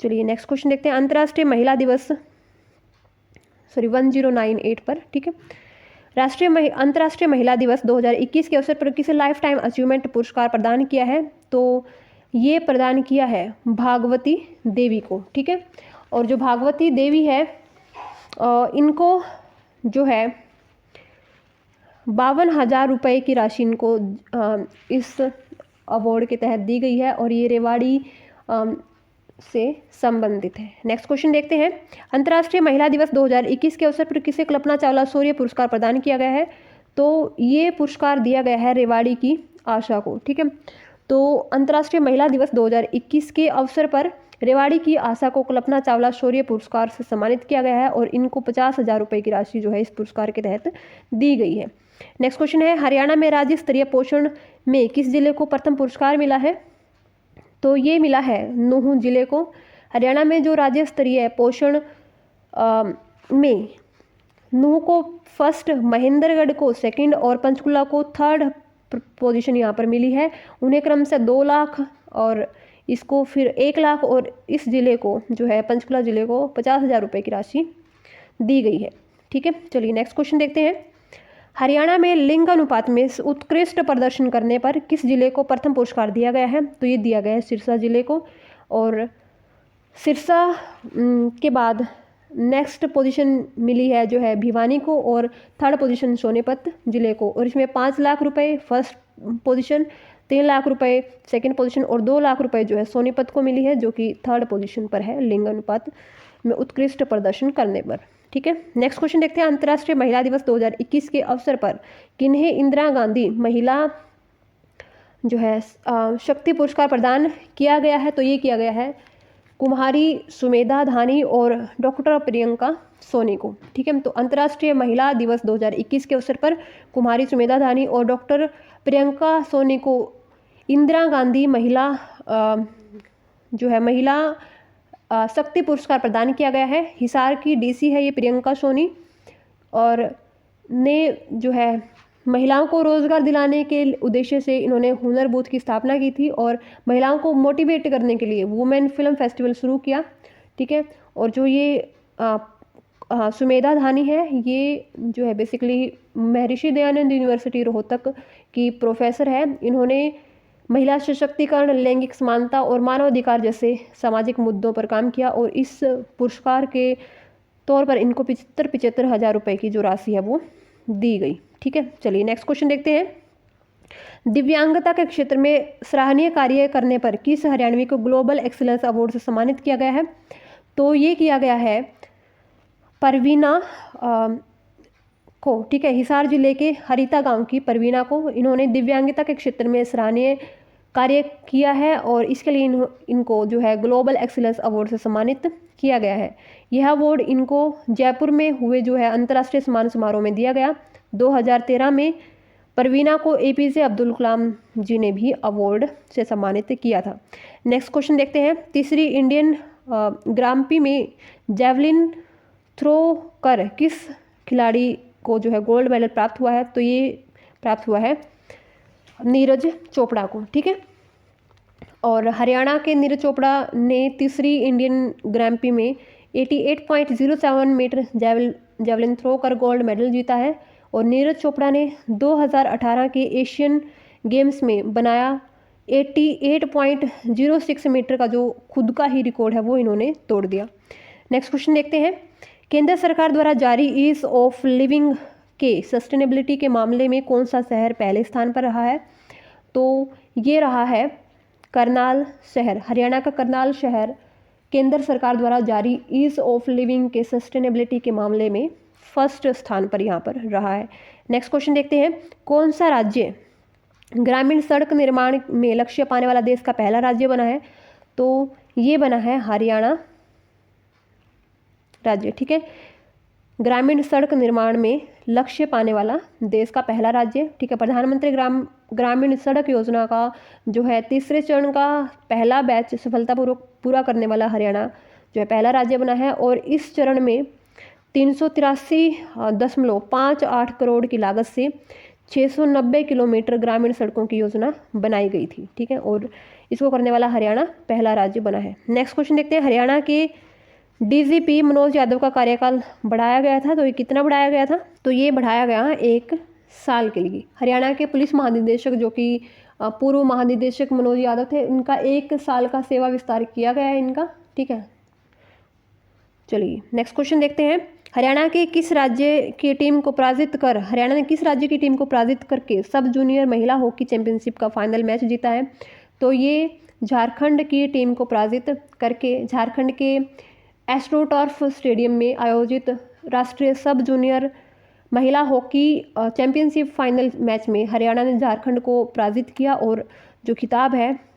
चलिए नेक्स्ट क्वेश्चन देखते हैं अंतर्राष्ट्रीय महिला दिवस 1098 पर, ठीक है। अंतर्राष्ट्रीय महिला दिवस 2021 के अवसर पर किसे लाइफ टाइम अचीवमेंट पुरस्कार प्रदान किया है? तो ये प्रदान किया है भागवती देवी को, ठीक है। और जो भागवती देवी है इनको जो है 52,000 रुपये की राशि इनको इस अवार्ड के तहत दी गई है और ये रेवाड़ी से संबंधित है। नेक्स्ट क्वेश्चन देखते हैं, अंतर्राष्ट्रीय महिला दिवस 2021 के अवसर पर किसे कल्पना चावला शौर्य पुरस्कार प्रदान किया गया है? तो ये पुरस्कार दिया गया है रेवाड़ी की आशा को। ठीक है, तो अंतर्राष्ट्रीय महिला दिवस 2021 के अवसर पर रेवाड़ी की आशा को कल्पना चावला शौर्य पुरस्कार से सम्मानित किया गया है और इनको 50,000 रुपये की राशि जो है इस पुरस्कार के तहत दी गई है। नेक्स्ट क्वेश्चन है, हरियाणा में राज्य स्तरीय पोषण में किस जिले को प्रथम पुरस्कार मिला है? तो ये मिला है नूंह जिले को। हरियाणा में जो राज्य स्तरीय पोषण में नूंह को फर्स्ट, महेंद्रगढ़ को सेकंड और पंचकुला को थर्ड पोजीशन यहाँ पर मिली है। उन्हें क्रम से 2 लाख और इसको फिर 1 लाख और इस जिले को जो है पंचकुला जिले को 50,000 रुपये की राशि दी गई है। ठीक है, चलिए नेक्स्ट क्वेश्चन देखते हैं, हरियाणा में लिंग अनुपात में उत्कृष्ट प्रदर्शन करने पर किस जिले को प्रथम पुरस्कार दिया गया है? तो ये दिया गया है सिरसा जिले को। और सिरसा के बाद नेक्स्ट पोजीशन मिली है जो है भिवानी को और थर्ड पोजीशन सोनीपत जिले को। और इसमें 5 लाख रुपए फर्स्ट पोजीशन, 3 लाख रुपए सेकंड पोजीशन और 2 लाख रुपए जो है सोनीपत को मिली है, जो कि थर्ड पोजीशन पर है लिंग अनुपात में उत्कृष्ट प्रदर्शन करने पर। ठीक है, नेक्स्ट क्वेश्चन देखते हैं, अंतर्राष्ट्रीय महिला दिवस 2021 के अवसर पर किन्हें इंदिरा गांधी महिला जो है शक्ति पुरस्कार प्रदान किया गया है? तो ये किया गया है कुमारी सुमेधा धानी और डॉक्टर प्रियंका सोनी को। ठीक है, तो अंतर्राष्ट्रीय महिला दिवस 2021 के अवसर पर कुमारी सुमेधा धानी और डॉक्टर प्रियंका सोनी को इंदिरा गांधी महिला जो है महिला शक्ति पुरस्कार प्रदान किया गया है। हिसार की डीसी है ये प्रियंका सोनी, और ने जो है महिलाओं को रोजगार दिलाने के उद्देश्य से इन्होंने हुनर बूथ की स्थापना की थी और महिलाओं को मोटिवेट करने के लिए वुमेन फिल्म फेस्टिवल शुरू किया। ठीक है, और जो ये सुमेधा धानी है ये जो है बेसिकली महर्षि दयानंद यूनिवर्सिटी रोहतक की प्रोफेसर है। इन्होंने महिला सशक्तिकरण, लैंगिक समानता और मानवाधिकार जैसे सामाजिक मुद्दों पर काम किया और इस पुरस्कार के तौर पर इनको 75 हज़ार रुपये की जो राशि है वो दी गई। ठीक है, चलिए नेक्स्ट क्वेश्चन देखते हैं, दिव्यांगता के क्षेत्र में सराहनीय कार्य करने पर किस हरियाणवी को ग्लोबल एक्सीलेंस अवार्ड से सम्मानित किया गया है? तो ये किया गया है परवीना को। ठीक है, हिसार जिले के हरिता गांव की परवीना को इन्होंने दिव्यांगता के क्षेत्र में सराहनीय कार्य किया है और इसके लिए इनको जो है ग्लोबल एक्सीलेंस अवार्ड से सम्मानित किया गया है। यह अवार्ड इनको जयपुर में हुए जो है अंतर्राष्ट्रीय सम्मान समारोह में दिया गया। 2013 में परवीना को APJ अब्दुल कलाम जी ने भी अवार्ड से सम्मानित किया था। नेक्स्ट क्वेश्चन देखते हैं, तीसरी इंडियन ग्रांप्री में जेवलिन थ्रो कर किस खिलाड़ी को जो है गोल्ड मेडल प्राप्त हुआ है? तो ये प्राप्त हुआ है नीरज चोपड़ा को। ठीक है, और हरियाणा के नीरज चोपड़ा ने तीसरी इंडियन ग्रांप्री में 88.07 मीटर जेवलिन थ्रो कर गोल्ड मेडल जीता है। और नीरज चोपड़ा ने 2018 के एशियन गेम्स में बनाया 88.06 मीटर का जो खुद का ही रिकॉर्ड है वो इन्होंने तोड़ दिया। नेक्स्ट क्वेश्चन देखते हैं, केंद्र सरकार द्वारा जारी ईज ऑफ लिविंग के सस्टेनेबिलिटी के मामले में कौन सा शहर पहले स्थान पर रहा है? तो ये रहा है करनाल शहर। हरियाणा का करनाल शहर केंद्र सरकार द्वारा जारी ईज ऑफ लिविंग के सस्टेनेबिलिटी के मामले में फर्स्ट स्थान पर यहाँ पर रहा है। नेक्स्ट क्वेश्चन देखते हैं, कौन सा राज्य ग्रामीण सड़क निर्माण में लक्ष्य पाने वाला देश का पहला राज्य बना है? तो ये बना है हरियाणा राज्य। ठीक है, ग्रामीण सड़क निर्माण में लक्ष्य पाने वाला देश का पहला राज्य। ठीक है, प्रधानमंत्री ग्रामीण सड़क योजना का जो है तीसरे चरण का पहला बैच सफलतापूर्वक पूरा करने वाला हरियाणा जो है पहला राज्य बना है। और इस चरण में 383.58 करोड़ की लागत से 690 किलोमीटर ग्रामीण सड़कों की योजना बनाई गई थी। ठीक है, और इसको करने वाला हरियाणा पहला राज्य बना है। नेक्स्ट क्वेश्चन देखते हैं, हरियाणा के DGP मनोज यादव का कार्यकाल बढ़ाया गया था। तो ये कितना बढ़ाया गया था? तो ये बढ़ाया गया 1 साल के लिए। हरियाणा के पुलिस महानिदेशक जो कि पूर्व महानिदेशक मनोज यादव थे, उनका 1 साल का सेवा विस्तार किया गया है इनका। ठीक है, चलिए नेक्स्ट क्वेश्चन देखते हैं, हरियाणा ने किस राज्य की टीम को पराजित करके सब जूनियर महिला हॉकी चैंपियनशिप का फाइनल मैच जीता है? तो ये झारखंड की टीम को पराजित करके झारखंड के एस्ट्रोटर्फ स्टेडियम में आयोजित राष्ट्रीय सब जूनियर महिला हॉकी चैंपियनशिप फाइनल मैच में हरियाणा ने झारखंड को पराजित किया और जो खिताब है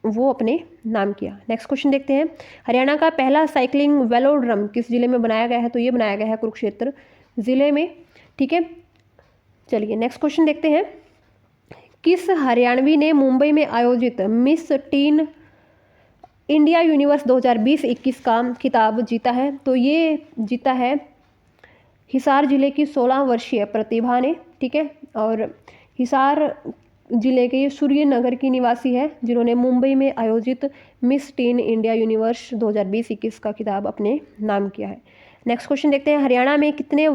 वो अपने नाम किया। नेक्स्ट क्वेश्चन देखते हैं, हरियाणा का पहला साइकिलिंग वेलोड्रम किस जिले में बनाया गया है? तो ये बनाया गया है कुरुक्षेत्र जिले में। ठीक है, चलिए नेक्स्ट क्वेश्चन देखते हैं, किस हरियाणवी ने मुंबई में आयोजित मिस टीन इंडिया यूनिवर्स 2020-21 का खिताब जीता है? तो ये जीता है हिसार जिले की 16 वर्षीय प्रतिभा ने। ठीक है, और हिसार जिले के सूर्यनगर की निवासी है जिन्होंने मुंबई में आयोजित मिस टीन इंडिया यूनिवर्स 2020-21 का खिताब अपने नाम किया है। नेक्स्ट क्वेश्चन देखते हैं, हरियाणा में कितने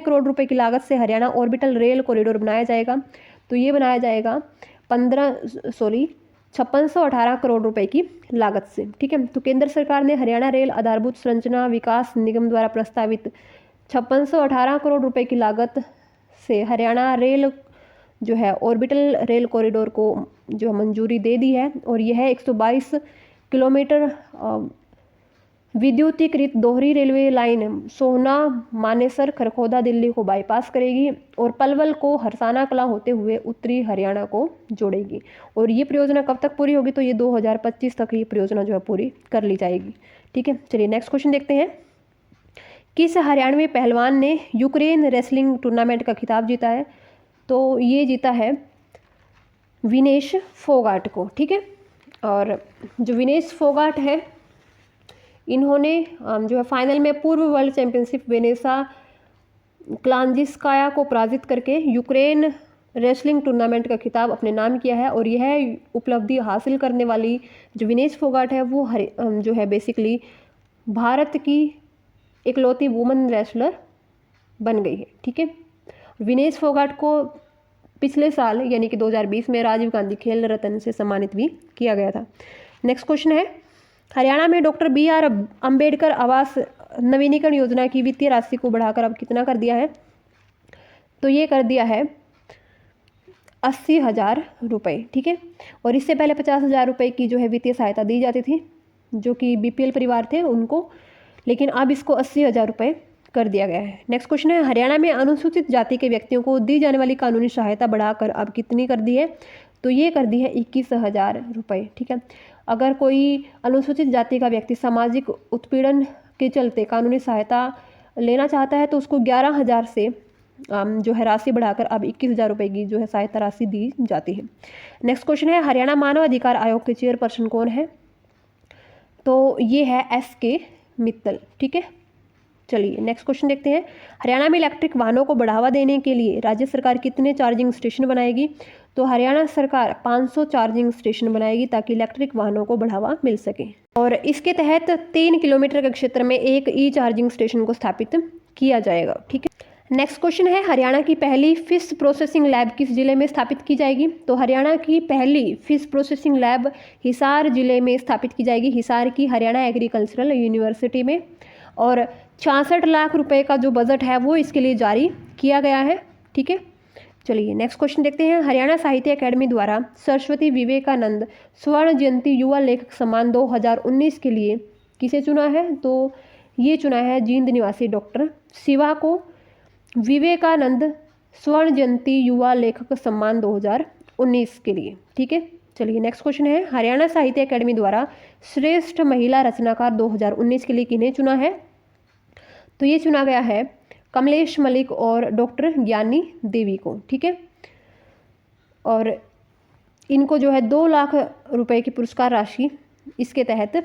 करोड़ रुपए की लागत से हरियाणा ऑर्बिटल रेल कॉरिडोर बनाया जाएगा? तो ये बनाया जाएगा 5618 करोड़ रुपए की लागत से। ठीक है, तो केंद्र सरकार ने हरियाणा रेल आधारभूत संरचना विकास निगम द्वारा प्रस्तावित 5618 करोड़ रुपए की लागत से हरियाणा रेल जो है ऑर्बिटल रेल कॉरिडोर को जो मंजूरी दे दी है, और यह 122 किलोमीटर विद्युतीकृत दोहरी रेलवे लाइन सोहना मानेसर खरखोदा दिल्ली को बाईपास करेगी और पलवल को हरसाना कलां होते हुए उत्तरी हरियाणा को जोड़ेगी। और ये परियोजना कब तक पूरी होगी? तो ये 2025 तक ये परियोजना जो है पूरी कर ली जाएगी। ठीक है, चलिए नेक्स्ट क्वेश्चन देखते हैं, किस हरियाणवी पहलवान ने यूक्रेन रेसलिंग टूर्नामेंट का खिताब जीता है? तो ये जीता है विनेश फोगाट को। ठीक है, और जो विनेश फोगाट है इन्होंने जो है फाइनल में पूर्व वर्ल्ड चैंपियनशिप वेनेसा क्लांजिस्काया को पराजित करके यूक्रेन रेसलिंग टूर्नामेंट का खिताब अपने नाम किया है। और यह उपलब्धि हासिल करने वाली जो विनेश फोगाट है वो जो है बेसिकली भारत की इकलौती वुमन रेसलर बन गई है। ठीक है, विनेश फोगाट को पिछले साल यानी कि 2020 में राजीव गांधी खेल रत्न से सम्मानित भी किया गया था। नेक्स्ट क्वेश्चन है, हरियाणा में डॉक्टर BR अंबेडकर आवास नवीनीकरण योजना की वित्तीय राशि को बढ़ाकर अब कितना कर दिया है? तो ये कर दिया है 80,000 रुपये। ठीक है, और इससे पहले 50,000 रुपये की जो है वित्तीय सहायता दी जाती थी जो कि BPL परिवार थे उनको, लेकिन अब इसको 80,000 रुपये कर दिया गया है। नेक्स्ट क्वेश्चन है, हरियाणा में अनुसूचित जाति के व्यक्तियों को दी जाने वाली कानूनी सहायता बढ़ाकर अब कितनी कर दी है? तो ये कर दी है 21,000 रुपये। ठीक है, अगर कोई अनुसूचित जाति का व्यक्ति सामाजिक उत्पीड़न के चलते कानूनी सहायता लेना चाहता है तो उसको 11,000 से जो है राशि बढ़ाकर अब 21,000 रुपये की जो है सहायता राशि दी जाती है। नेक्स्ट क्वेश्चन है, हरियाणा मानव अधिकार आयोग के चेयरपर्सन कौन है? तो ये है SK मित्तल। ठीक है, चलिए नेक्स्ट क्वेश्चन देखते हैं, हरियाणा में इलेक्ट्रिक वाहनों को बढ़ावा देने के लिए राज्य सरकार कितने चार्जिंग स्टेशन बनाएगी? तो हरियाणा सरकार 500 चार्जिंग स्टेशन बनाएगी ताकि इलेक्ट्रिक वाहनों को बढ़ावा मिल सके। और इसके तहत 3 किलोमीटर के क्षेत्र में एक ई चार्जिंग स्टेशन को स्थापित किया जाएगा। ठीक है, नेक्स्ट क्वेश्चन है, हरियाणा की पहली फिश प्रोसेसिंग लैब किस जिले में स्थापित की जाएगी? तो हरियाणा की पहली फिश प्रोसेसिंग लैब हिसार जिले में स्थापित की जाएगी, हिसार की हरियाणा एग्रीकल्चरल यूनिवर्सिटी में। और 66 लाख रुपए का जो बजट है वो इसके लिए जारी किया गया है। ठीक है, चलिए नेक्स्ट क्वेश्चन देखते हैं, हरियाणा साहित्य अकेडमी द्वारा सरस्वती विवेकानंद स्वर्ण जयंती युवा लेखक सम्मान 2019 के लिए किसे चुना है? तो ये चुना है जींद निवासी डॉक्टर शिवा को विवेकानंद स्वर्ण जयंती युवा लेखक सम्मान 2019 के लिए। ठीक है, चलिए नेक्स्ट क्वेश्चन है, हरियाणा साहित्य अकेडमी द्वारा श्रेष्ठ महिला रचनाकार 2019 के लिए किन्हें चुना है? तो ये चुना गया है कमलेश मलिक और डॉक्टर ज्ञानी देवी को। ठीक है, और इनको जो है 2 लाख रुपए की पुरस्कार राशि इसके तहत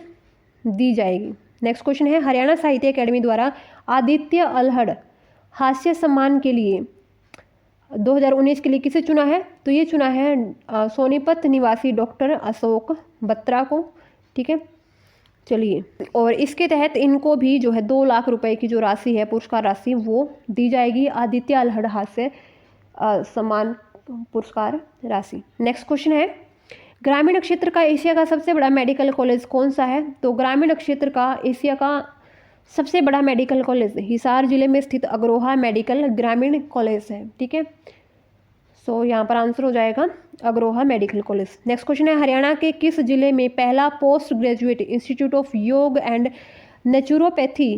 दी जाएगी। नेक्स्ट क्वेश्चन है, हरियाणा साहित्य अकेडमी द्वारा आदित्य अल्हड़ हास्य सम्मान के लिए 2019 के लिए किसे चुना है? तो ये चुना है सोनीपत निवासी डॉक्टर अशोक बत्रा को। ठीक है, चलिए, और इसके तहत इनको भी जो है 2 लाख रुपए की जो राशि है पुरस्कार राशि वो दी जाएगी, आदित्य अल्हड़ हास्य सम्मान पुरस्कार राशि। नेक्स्ट क्वेश्चन है, ग्रामीण क्षेत्र का एशिया का सबसे बड़ा मेडिकल कॉलेज कौन सा है? तो ग्रामीण क्षेत्र का एशिया का सबसे बड़ा मेडिकल कॉलेज हिसार जिले में स्थित अग्रोहा मेडिकल ग्रामीण कॉलेज है। ठीक है, सो यहाँ पर आंसर हो जाएगा Agroha medical college. Next question है हरियाणा के किस जिले में पहला पोस्ट ग्रेजुएट इंस्टीट्यूट ऑफ योग एंड नेचुरोपैथी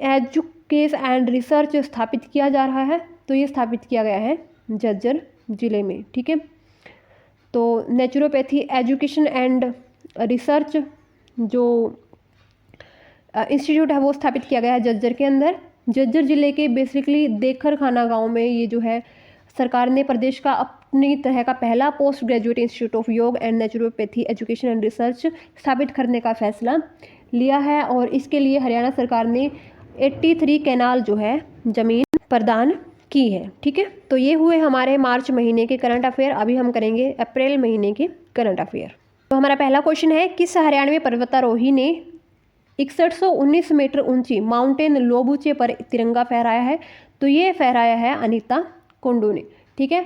एजुकेश एंड रिसर्च स्थापित किया जा रहा है? तो ये स्थापित किया गया है झज्जर जिले में। ठीक है, तो नेचुरोपैथी एजुकेशन एंड रिसर्च जो इंस्टीट्यूट है वो स्थापित किया गया है झज्जर के अंदर। झज्जर जिले के बेसिकली देखर खाना गांव में ये जो है सरकार ने प्रदेश का अपनी तरह का पहला पोस्ट ग्रेजुएट इंस्टीट्यूट ऑफ योग and naturopathy education and research स्थापित करने का फैसला लिया है। और इसके लिए हरियाणा सरकार ने 83 कैनाल जो है ज़मीन प्रदान की है। ठीक है, तो ये हुए हमारे मार्च महीने के करंट अफेयर। अभी हम करेंगे अप्रैल महीने के करंट अफेयर। तो हमारा पहला क्वेश्चन है किस हरियाणवी पर्वतारोही ने 6119 मीटर ऊंची माउंटेन लोबूचे पर तिरंगा फहराया है? तो ये फहराया है अनीता कुंडू ने। ठीक है,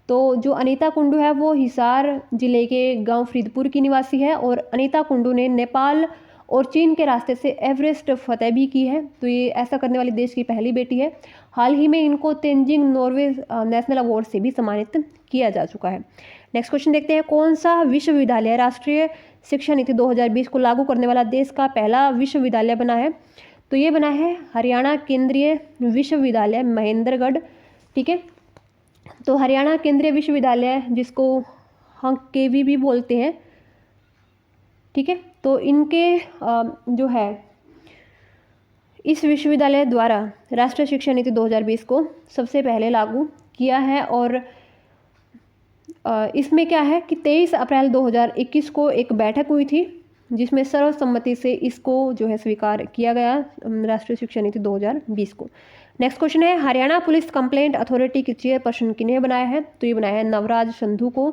तो जो अनीता कुंडू है वो हिसार जिले के गांव फरीदपुर की निवासी है और अनीता कुंडू ने नेपाल और चीन के रास्ते से एवरेस्ट फतेह भी की है। तो ये ऐसा करने वाली देश की पहली बेटी है। हाल ही में इनको तेंजिंग नॉर्वे नेशनल अवार्ड से भी सम्मानित किया जा चुका है। नेक्स्ट क्वेश्चन देखते हैं कौन सा विश्वविद्यालय राष्ट्रीय शिक्षा नीति 2020 को लागू करने वाला देश का पहला विश्वविद्यालय बना है? तो ये बना है हरियाणा केंद्रीय विश्वविद्यालय महेंद्रगढ़। ठीक है, तो हरियाणा केंद्रीय विश्वविद्यालय जिसको हम केवी भी बोलते हैं। ठीक है, तो इनके जो है इस विश्वविद्यालय द्वारा राष्ट्रीय शिक्षा नीति 2020 को सबसे पहले लागू किया है। और इसमें क्या है कि 23 अप्रैल 2021 को एक बैठक हुई थी जिसमें सर्वसम्मति से इसको जो है स्वीकार किया गया राष्ट्रीय शिक्षा नीति 2020 को। नेक्स्ट क्वेश्चन है हरियाणा पुलिस कंप्लेंट अथॉरिटी की चेयरपर्सन किन्हें बनाया है? तो ये बनाया है नवराज संधू को।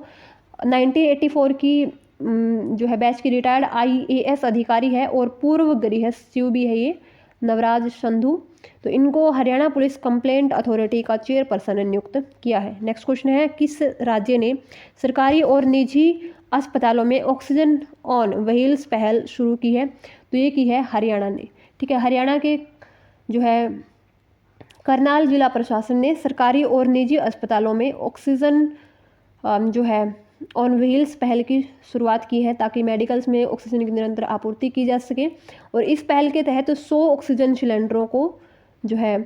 1984 की जो है बैच की रिटायर्ड IAS अधिकारी है और पूर्व गृह सचिव भी है ये नवराज संधू। तो इनको हरियाणा पुलिस कंप्लेंट अथॉरिटी का चेयरपर्सन नियुक्त किया है। नेक्स्ट क्वेश्चन है किस राज्य ने सरकारी और निजी अस्पतालों में ऑक्सीजन ऑन व्हील्स पहल शुरू की है? तो ये की है हरियाणा ने। ठीक है, हरियाणा के जो है करनाल जिला प्रशासन ने सरकारी और निजी अस्पतालों में ऑक्सीजन जो है ऑन व्हील्स पहल की शुरुआत की है ताकि मेडिकल्स में ऑक्सीजन की निरंतर आपूर्ति की जा सके। और इस पहल के तहत 100 ऑक्सीजन सिलेंडरों को जो है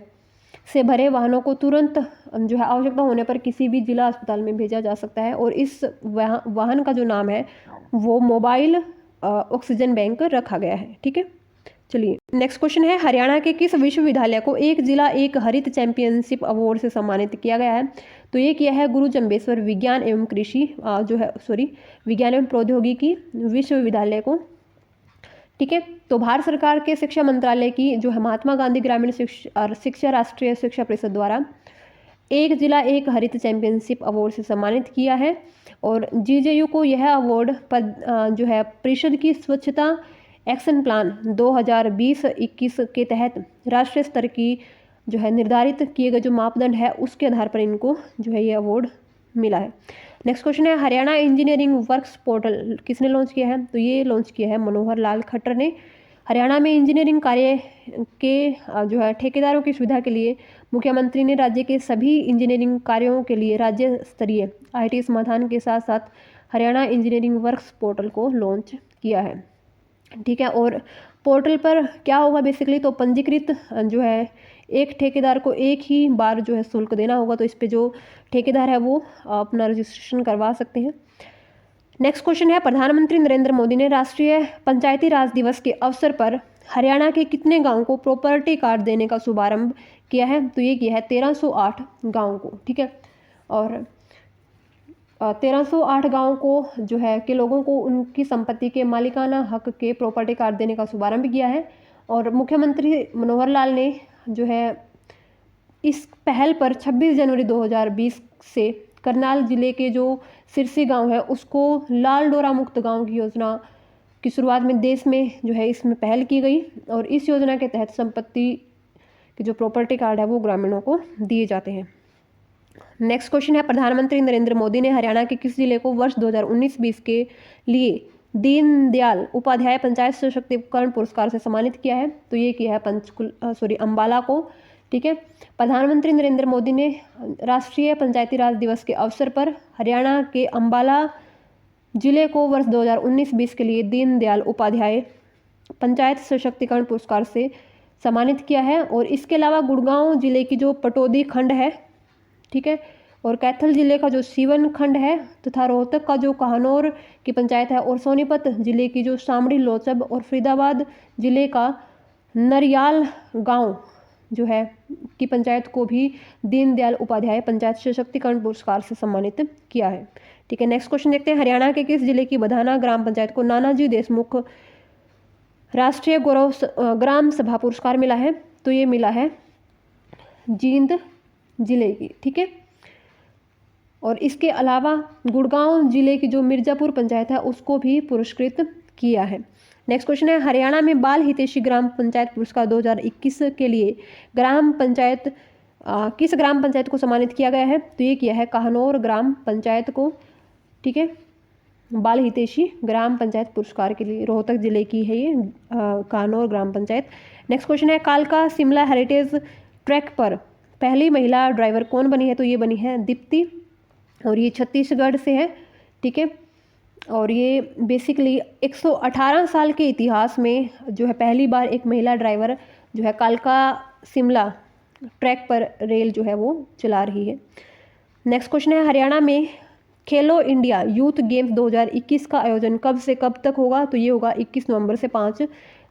से भरे वाहनों को तुरंत जो है आवश्यकता होने पर किसी भी जिला अस्पताल में भेजा जा सकता है। और इस वाहन का जो नाम है वो मोबाइल ऑक्सीजन बैंक रखा गया है। ठीक है, चलिए नेक्स्ट क्वेश्चन है हरियाणा के किस विश्वविद्यालय को एक जिला एक हरित चैंपियनशिप अवार्ड से सम्मानित किया गया है? तो ये किया है गुरु जम्बेश्वर विज्ञान एवं कृषि जो है विज्ञान एवं प्रौद्योगिकी विश्वविद्यालय को। ठीक है, तो भारत सरकार के शिक्षा मंत्रालय की जो है महात्मा गांधी ग्रामीण शिक्षा राष्ट्रीय शिक्षा परिषद द्वारा एक जिला एक हरित चैंपियनशिप अवार्ड से सम्मानित किया है। और GJU को यह अवार्ड जो है परिषद की स्वच्छता एक्शन प्लान 2020-21 के तहत राष्ट्रीय स्तर की जो है निर्धारित किए गए जो मापदंड है उसके आधार पर इनको जो है ये अवार्ड मिला है। नेक्स्ट क्वेश्चन है हरियाणा इंजीनियरिंग वर्क्स पोर्टल किसने लॉन्च किया है? तो ये लॉन्च किया है मनोहर लाल खट्टर ने। हरियाणा में इंजीनियरिंग कार्य के जो है ठेकेदारों की सुविधा के लिए मुख्यमंत्री ने राज्य के सभी इंजीनियरिंग कार्यों के लिए राज्य स्तरीय IT समाधान के साथ साथ हरियाणा इंजीनियरिंग वर्क्स पोर्टल को लॉन्च किया है। ठीक है, और पोर्टल पर क्या होगा बेसिकली तो पंजीकृत जो है एक ठेकेदार को एक ही बार जो है शुल्क देना होगा। तो इस पे जो ठेकेदार है वो अपना रजिस्ट्रेशन करवा सकते हैं। नेक्स्ट क्वेश्चन है प्रधानमंत्री नरेंद्र मोदी ने राष्ट्रीय पंचायती राज दिवस के अवसर पर हरियाणा के कितने गाँव को प्रॉपर्टी कार्ड देने का शुभारंभ किया है? तो ये किया है 1308 गाँव को। ठीक है, और 1308 गाँव को जो है के लोगों को उनकी संपत्ति के मालिकाना हक के प्रॉपर्टी कार्ड देने का शुभारंभ किया है। और मुख्यमंत्री मनोहर लाल ने जो है इस पहल पर 26 जनवरी 2020 से करनाल जिले के जो सिरसी गांव है उसको लाल डोरा मुक्त गांव की योजना की शुरुआत में देश में जो है इसमें पहल की गई। और इस योजना के तहत संपत्ति के जो प्रॉपर्टी कार्ड है वो ग्रामीणों को दिए जाते हैं। नेक्स्ट क्वेश्चन है प्रधानमंत्री नरेंद्र मोदी ने हरियाणा के किस जिले को वर्ष 2019-20 के लिए दीनदयाल उपाध्याय पंचायत सशक्तिकरण पुरस्कार से सम्मानित किया है? तो ये किया है अम्बाला को। ठीक है। प्रधानमंत्री नरेंद्र मोदी ने राष्ट्रीय पंचायती राज दिवस के अवसर पर हरियाणा के अंबाला जिले को वर्ष 2019-20 के लिए दीनदयाल उपाध्याय पंचायत सशक्तिकरण पुरस्कार से सम्मानित किया है। और इसके अलावा गुड़गांव जिले की जो पटौदी खंड है, ठीक है, और कैथल जिले का जो सीवन खंड है, तथा रोहतक का जो काहनौर की पंचायत है, और सोनीपत जिले की जो शामड़ी लोचब, और फरीदाबाद जिले का नरियाल गांव जो है की पंचायत को भी दीनदयाल उपाध्याय पंचायत सशक्तिकरण पुरस्कार से सम्मानित किया है। ठीक है, नेक्स्ट क्वेश्चन देखते हैं। हरियाणा के किस जिले की बधाना ग्राम पंचायत को नानाजी देशमुख राष्ट्रीय गौरव ग्राम सभा पुरस्कार मिला है? तो ये मिला है जींद जिले की। ठीक है, और इसके अलावा गुड़गांव जिले की जो मिर्जापुर पंचायत है उसको भी पुरस्कृत किया है। नेक्स्ट क्वेश्चन है, हरियाणा में बाल हितैषी ग्राम पंचायत पुरस्कार 2021 के लिए ग्राम पंचायत किस ग्राम पंचायत को सम्मानित किया गया है? तो ये किया है काहनौर ग्राम पंचायत को। ठीक है, बाल हितैषी ग्राम पंचायत पुरस्कार के लिए रोहतक जिले की है ये काहनौर ग्राम पंचायत। नेक्स्ट क्वेश्चन है, कालका शिमला हेरिटेज ट्रैक पर पहली महिला ड्राइवर कौन बनी है? तो ये बनी है दीप्ति, और ये छत्तीसगढ़ से है। ठीक है, और ये बेसिकली 118 साल के इतिहास में जो है पहली बार एक महिला ड्राइवर जो है कालका शिमला ट्रैक पर रेल जो है वो चला रही है। नेक्स्ट क्वेश्चन है, हरियाणा में खेलो इंडिया यूथ गेम्स 2021 का आयोजन कब से कब तक होगा? तो ये होगा 21 नवंबर से 5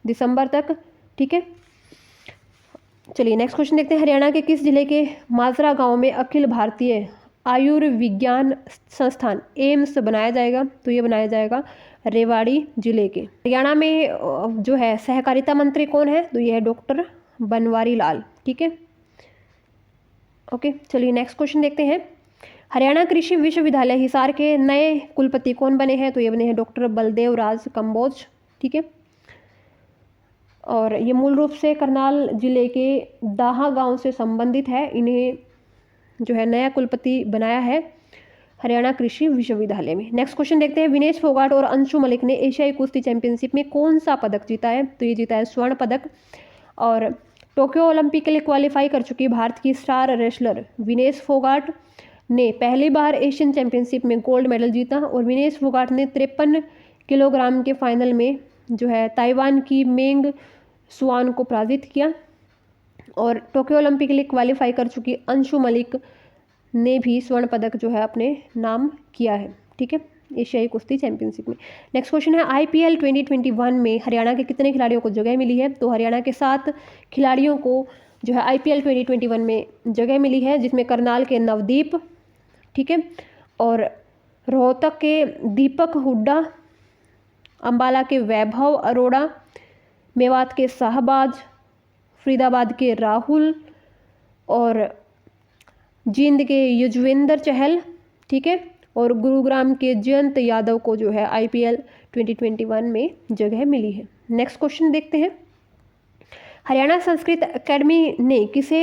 दिसंबर तक। ठीक है, चलिए नेक्स्ट क्वेश्चन देखते हैं। हरियाणा के किस जिले के माजरा गांव में अखिल भारतीय आयुर्विज्ञान संस्थान एम्स बनाया जाएगा? तो ये बनाया जाएगा रेवाड़ी जिले के। हरियाणा में जो है सहकारिता मंत्री कौन है? तो ये है डॉक्टर बनवारी लाल। ठीक है, ओके, चलिए नेक्स्ट क्वेश्चन देखते हैं। हरियाणा कृषि विश्वविद्यालय हिसार के नए कुलपति कौन बने हैं? तो ये बने हैं डॉक्टर बलदेव राज कंबोज। ठीक है, और ये मूल रूप से करनाल जिले के दाहा गांव से संबंधित है। इन्हें जो है नया कुलपति बनाया है हरियाणा कृषि विश्वविद्यालय में। नेक्स्ट क्वेश्चन देखते हैं। विनेश फोगाट और अंशु मलिक ने एशियाई कुश्ती चैंपियनशिप में कौन सा पदक जीता है? तो ये जीता है स्वर्ण पदक। और टोक्यो ओलंपिक के लिए क्वालिफाई कर चुकी भारत की स्टार रेसलर विनेश फोगाट ने पहली बार एशियन चैंपियनशिप में गोल्ड मेडल जीता। और विनेश फोगाट ने 53 किलोग्राम के फाइनल में जो है ताइवान की मेंग सुआन को पराजित किया। और टोक्यो ओलंपिक के लिए क्वालिफाई कर चुकी अंशु मलिक ने भी स्वर्ण पदक जो है अपने नाम किया है। ठीक है, एशियाई कुश्ती चैंपियनशिप में। नेक्स्ट क्वेश्चन है, IPL 2021 में हरियाणा के कितने खिलाड़ियों को जगह मिली है? तो हरियाणा के 7 खिलाड़ियों को जो है IPL 2021 में जगह मिली है, जिसमें करनाल के नवदीप, ठीक है, और रोहतक के दीपक हुड्डा, अंबाला के वैभव अरोड़ा, मेवात के शाहबाज, फरीदाबाद के राहुल, और जींद के युजवेंद्र चहल, ठीक है, और गुरुग्राम के जयंत यादव को जो है IPL 2021 में जगह मिली है। नेक्स्ट क्वेश्चन देखते हैं। हरियाणा संस्कृत अकेडमी ने किसे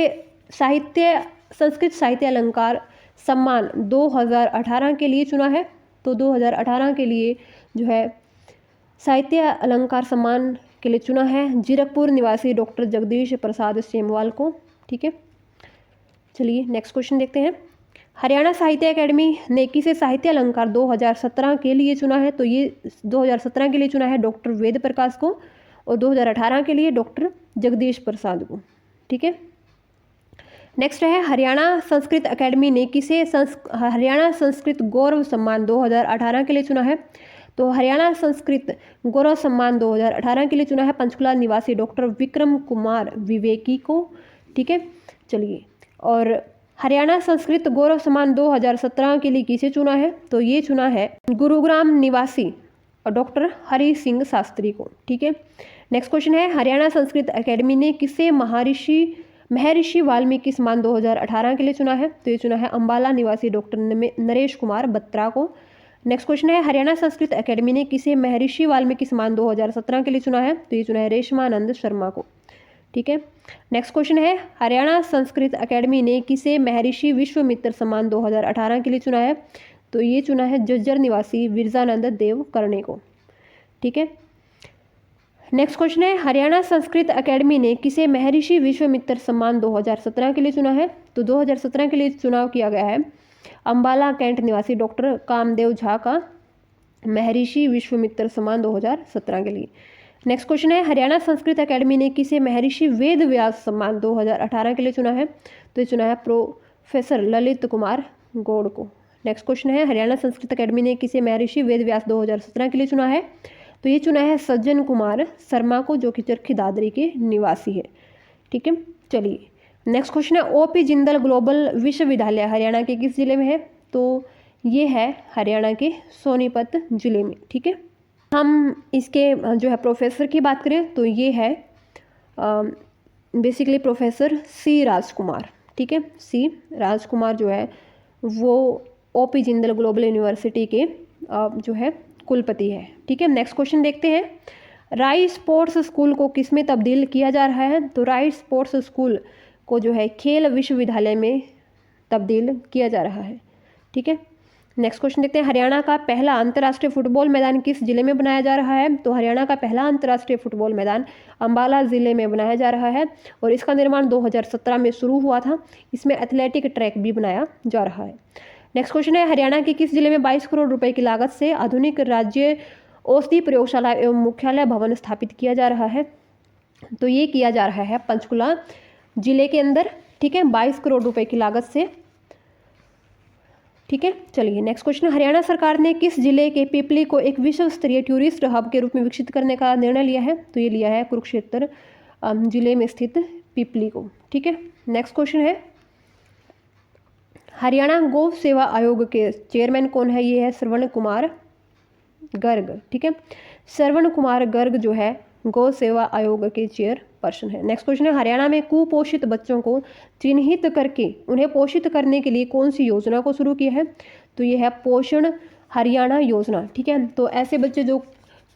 संस्कृत साहित्य अलंकार सम्मान 2018 के लिए चुना है? तो 2018 के लिए जो है साहित्य अलंकार सम्मान के लिए चुना है जीरकपुर निवासी डॉक्टर जगदीश प्रसाद सेमवाल को। ठीक है, चलिए नेक्स्ट क्वेश्चन देखते हैं। हरियाणा साहित्य अकेडमी ने किसे साहित्य अलंकार 2017 के लिए चुना है? तो ये 2017 के लिए चुना है डॉक्टर वेद प्रकाश को, और 2018 के लिए डॉक्टर जगदीश प्रसाद को। ठीक है, नेक्स्ट है, हरियाणा संस्कृत अकेडमी ने किसे हरियाणा संस्कृत गौरव सम्मान 2018 के लिए चुना है? तो हरियाणा संस्कृत गौरव सम्मान 2018 के लिए चुना है पंचकुला निवासी डॉक्टर विक्रम कुमार विवेकी को। ठीक है, चलिए, और हरियाणा संस्कृत गौरव सम्मान 2017 के लिए किसे चुना है? तो ये चुना है गुरुग्राम निवासी डॉक्टर हरि सिंह शास्त्री को। ठीक है, नेक्स्ट क्वेश्चन है, हरियाणा संस्कृत अकेडमी ने किसे महर्षि वाल्मीकि सम्मान 2018 के लिए चुना है? तो ये चुना है अंबाला निवासी डॉक्टर नरेश कुमार बत्रा को। नेक्स्ट क्वेश्चन है, हरियाणा संस्कृत अकेडमी ने किसे महर्षि वाल्मीकि सम्मान 2017 के लिए चुना है? तो ये चुना है रेशमानंद शर्मा को। ठीक है, नेक्स्ट क्वेश्चन है, हरियाणा संस्कृत अकेडमी ने किसे महर्षि विश्वामित्र सम्मान 2018 के लिए चुना है? तो ये चुना है जज्जर निवासी विरजानंद देव करणे को। ठीक है, नेक्स्ट क्वेश्चन है, हरियाणा संस्कृत अकेडमी ने किसे महर्षि विश्वामित्र सम्मान 2017 के लिए चुना है? तो 2017 के लिए चुनाव किया गया है अंबाला कैंट निवासी डॉक्टर कामदेव झा का महर्षि विश्वामित्र सम्मान 2017 के लिए। नेक्स्ट क्वेश्चन है, हरियाणा संस्कृत अकेडमी ने किसे महर्षि वेद व्यास सम्मान 2018 के लिए चुना है? तो ये चुना है प्रोफेसर ललित कुमार गौड़ को। नेक्स्ट क्वेश्चन है, हरियाणा संस्कृत अकेडमी ने किसे महर्षि वेद व्यास 2017 के लिए चुना है? तो ये चुना है सज्जन कुमार शर्मा को, जो कि चरखी दादरी के निवासी है। ठीक है, चलिए नेक्स्ट क्वेश्चन है, ओपी जिंदल ग्लोबल विश्वविद्यालय हरियाणा के किस जिले में है? तो ये है हरियाणा के सोनीपत जिले में। ठीक है, हम इसके जो है प्रोफेसर की बात करें तो ये है बेसिकली प्रोफेसर सी राजकुमार। ठीक है, सी राजकुमार जो है वो ओपी जिंदल ग्लोबल यूनिवर्सिटी के जो है कुलपति है। ठीक है, नेक्स्ट क्वेश्चन देखते हैं, राइट स्पोर्ट्स स्कूल को किस में तब्दील किया जा रहा है? तो राइट स्पोर्ट्स स्कूल को जो है खेल विश्वविद्यालय में तब्दील किया जा रहा है। ठीक है, नेक्स्ट क्वेश्चन देखते हैं, हरियाणा का पहला अंतर्राष्ट्रीय फुटबॉल मैदान किस जिले में बनाया जा रहा है? तो हरियाणा का पहला अंतर्राष्ट्रीय फुटबॉल मैदान अंबाला जिले में बनाया जा रहा है और इसका निर्माण 2017 में शुरू हुआ था। इसमें एथलेटिक ट्रैक भी बनाया जा रहा है। नेक्स्ट क्वेश्चन है, हरियाणा के किस जिले में 22 करोड़ रुपए की लागत से आधुनिक राज्य औषधि प्रयोगशाला एवं मुख्यालय भवन स्थापित किया जा रहा है? तो ये किया जा रहा है पंचकुला जिले के अंदर। ठीक है, 22 करोड़ रुपए की लागत से। ठीक है, चलिए नेक्स्ट क्वेश्चन, हरियाणा सरकार ने किस जिले के पिपली को एक विश्व स्तरीय टूरिस्ट हब के रूप में विकसित करने का निर्णय लिया है? तो ये लिया है कुरुक्षेत्र जिले में स्थित पिपली को। ठीक है, नेक्स्ट क्वेश्चन है, हरियाणा गौ सेवा आयोग के चेयरमैन कौन है? ये है श्रवण कुमार गर्ग। ठीक है, श्रवण कुमार गर्ग जो है गौ सेवा आयोग के चेयरपर्सन है। नेक्स्ट क्वेश्चन है, हरियाणा में कुपोषित बच्चों को चिन्हित करके उन्हें पोषित करने के लिए कौन सी योजना को शुरू किया है? तो ये है पोषण हरियाणा योजना। ठीक है, तो ऐसे बच्चे जो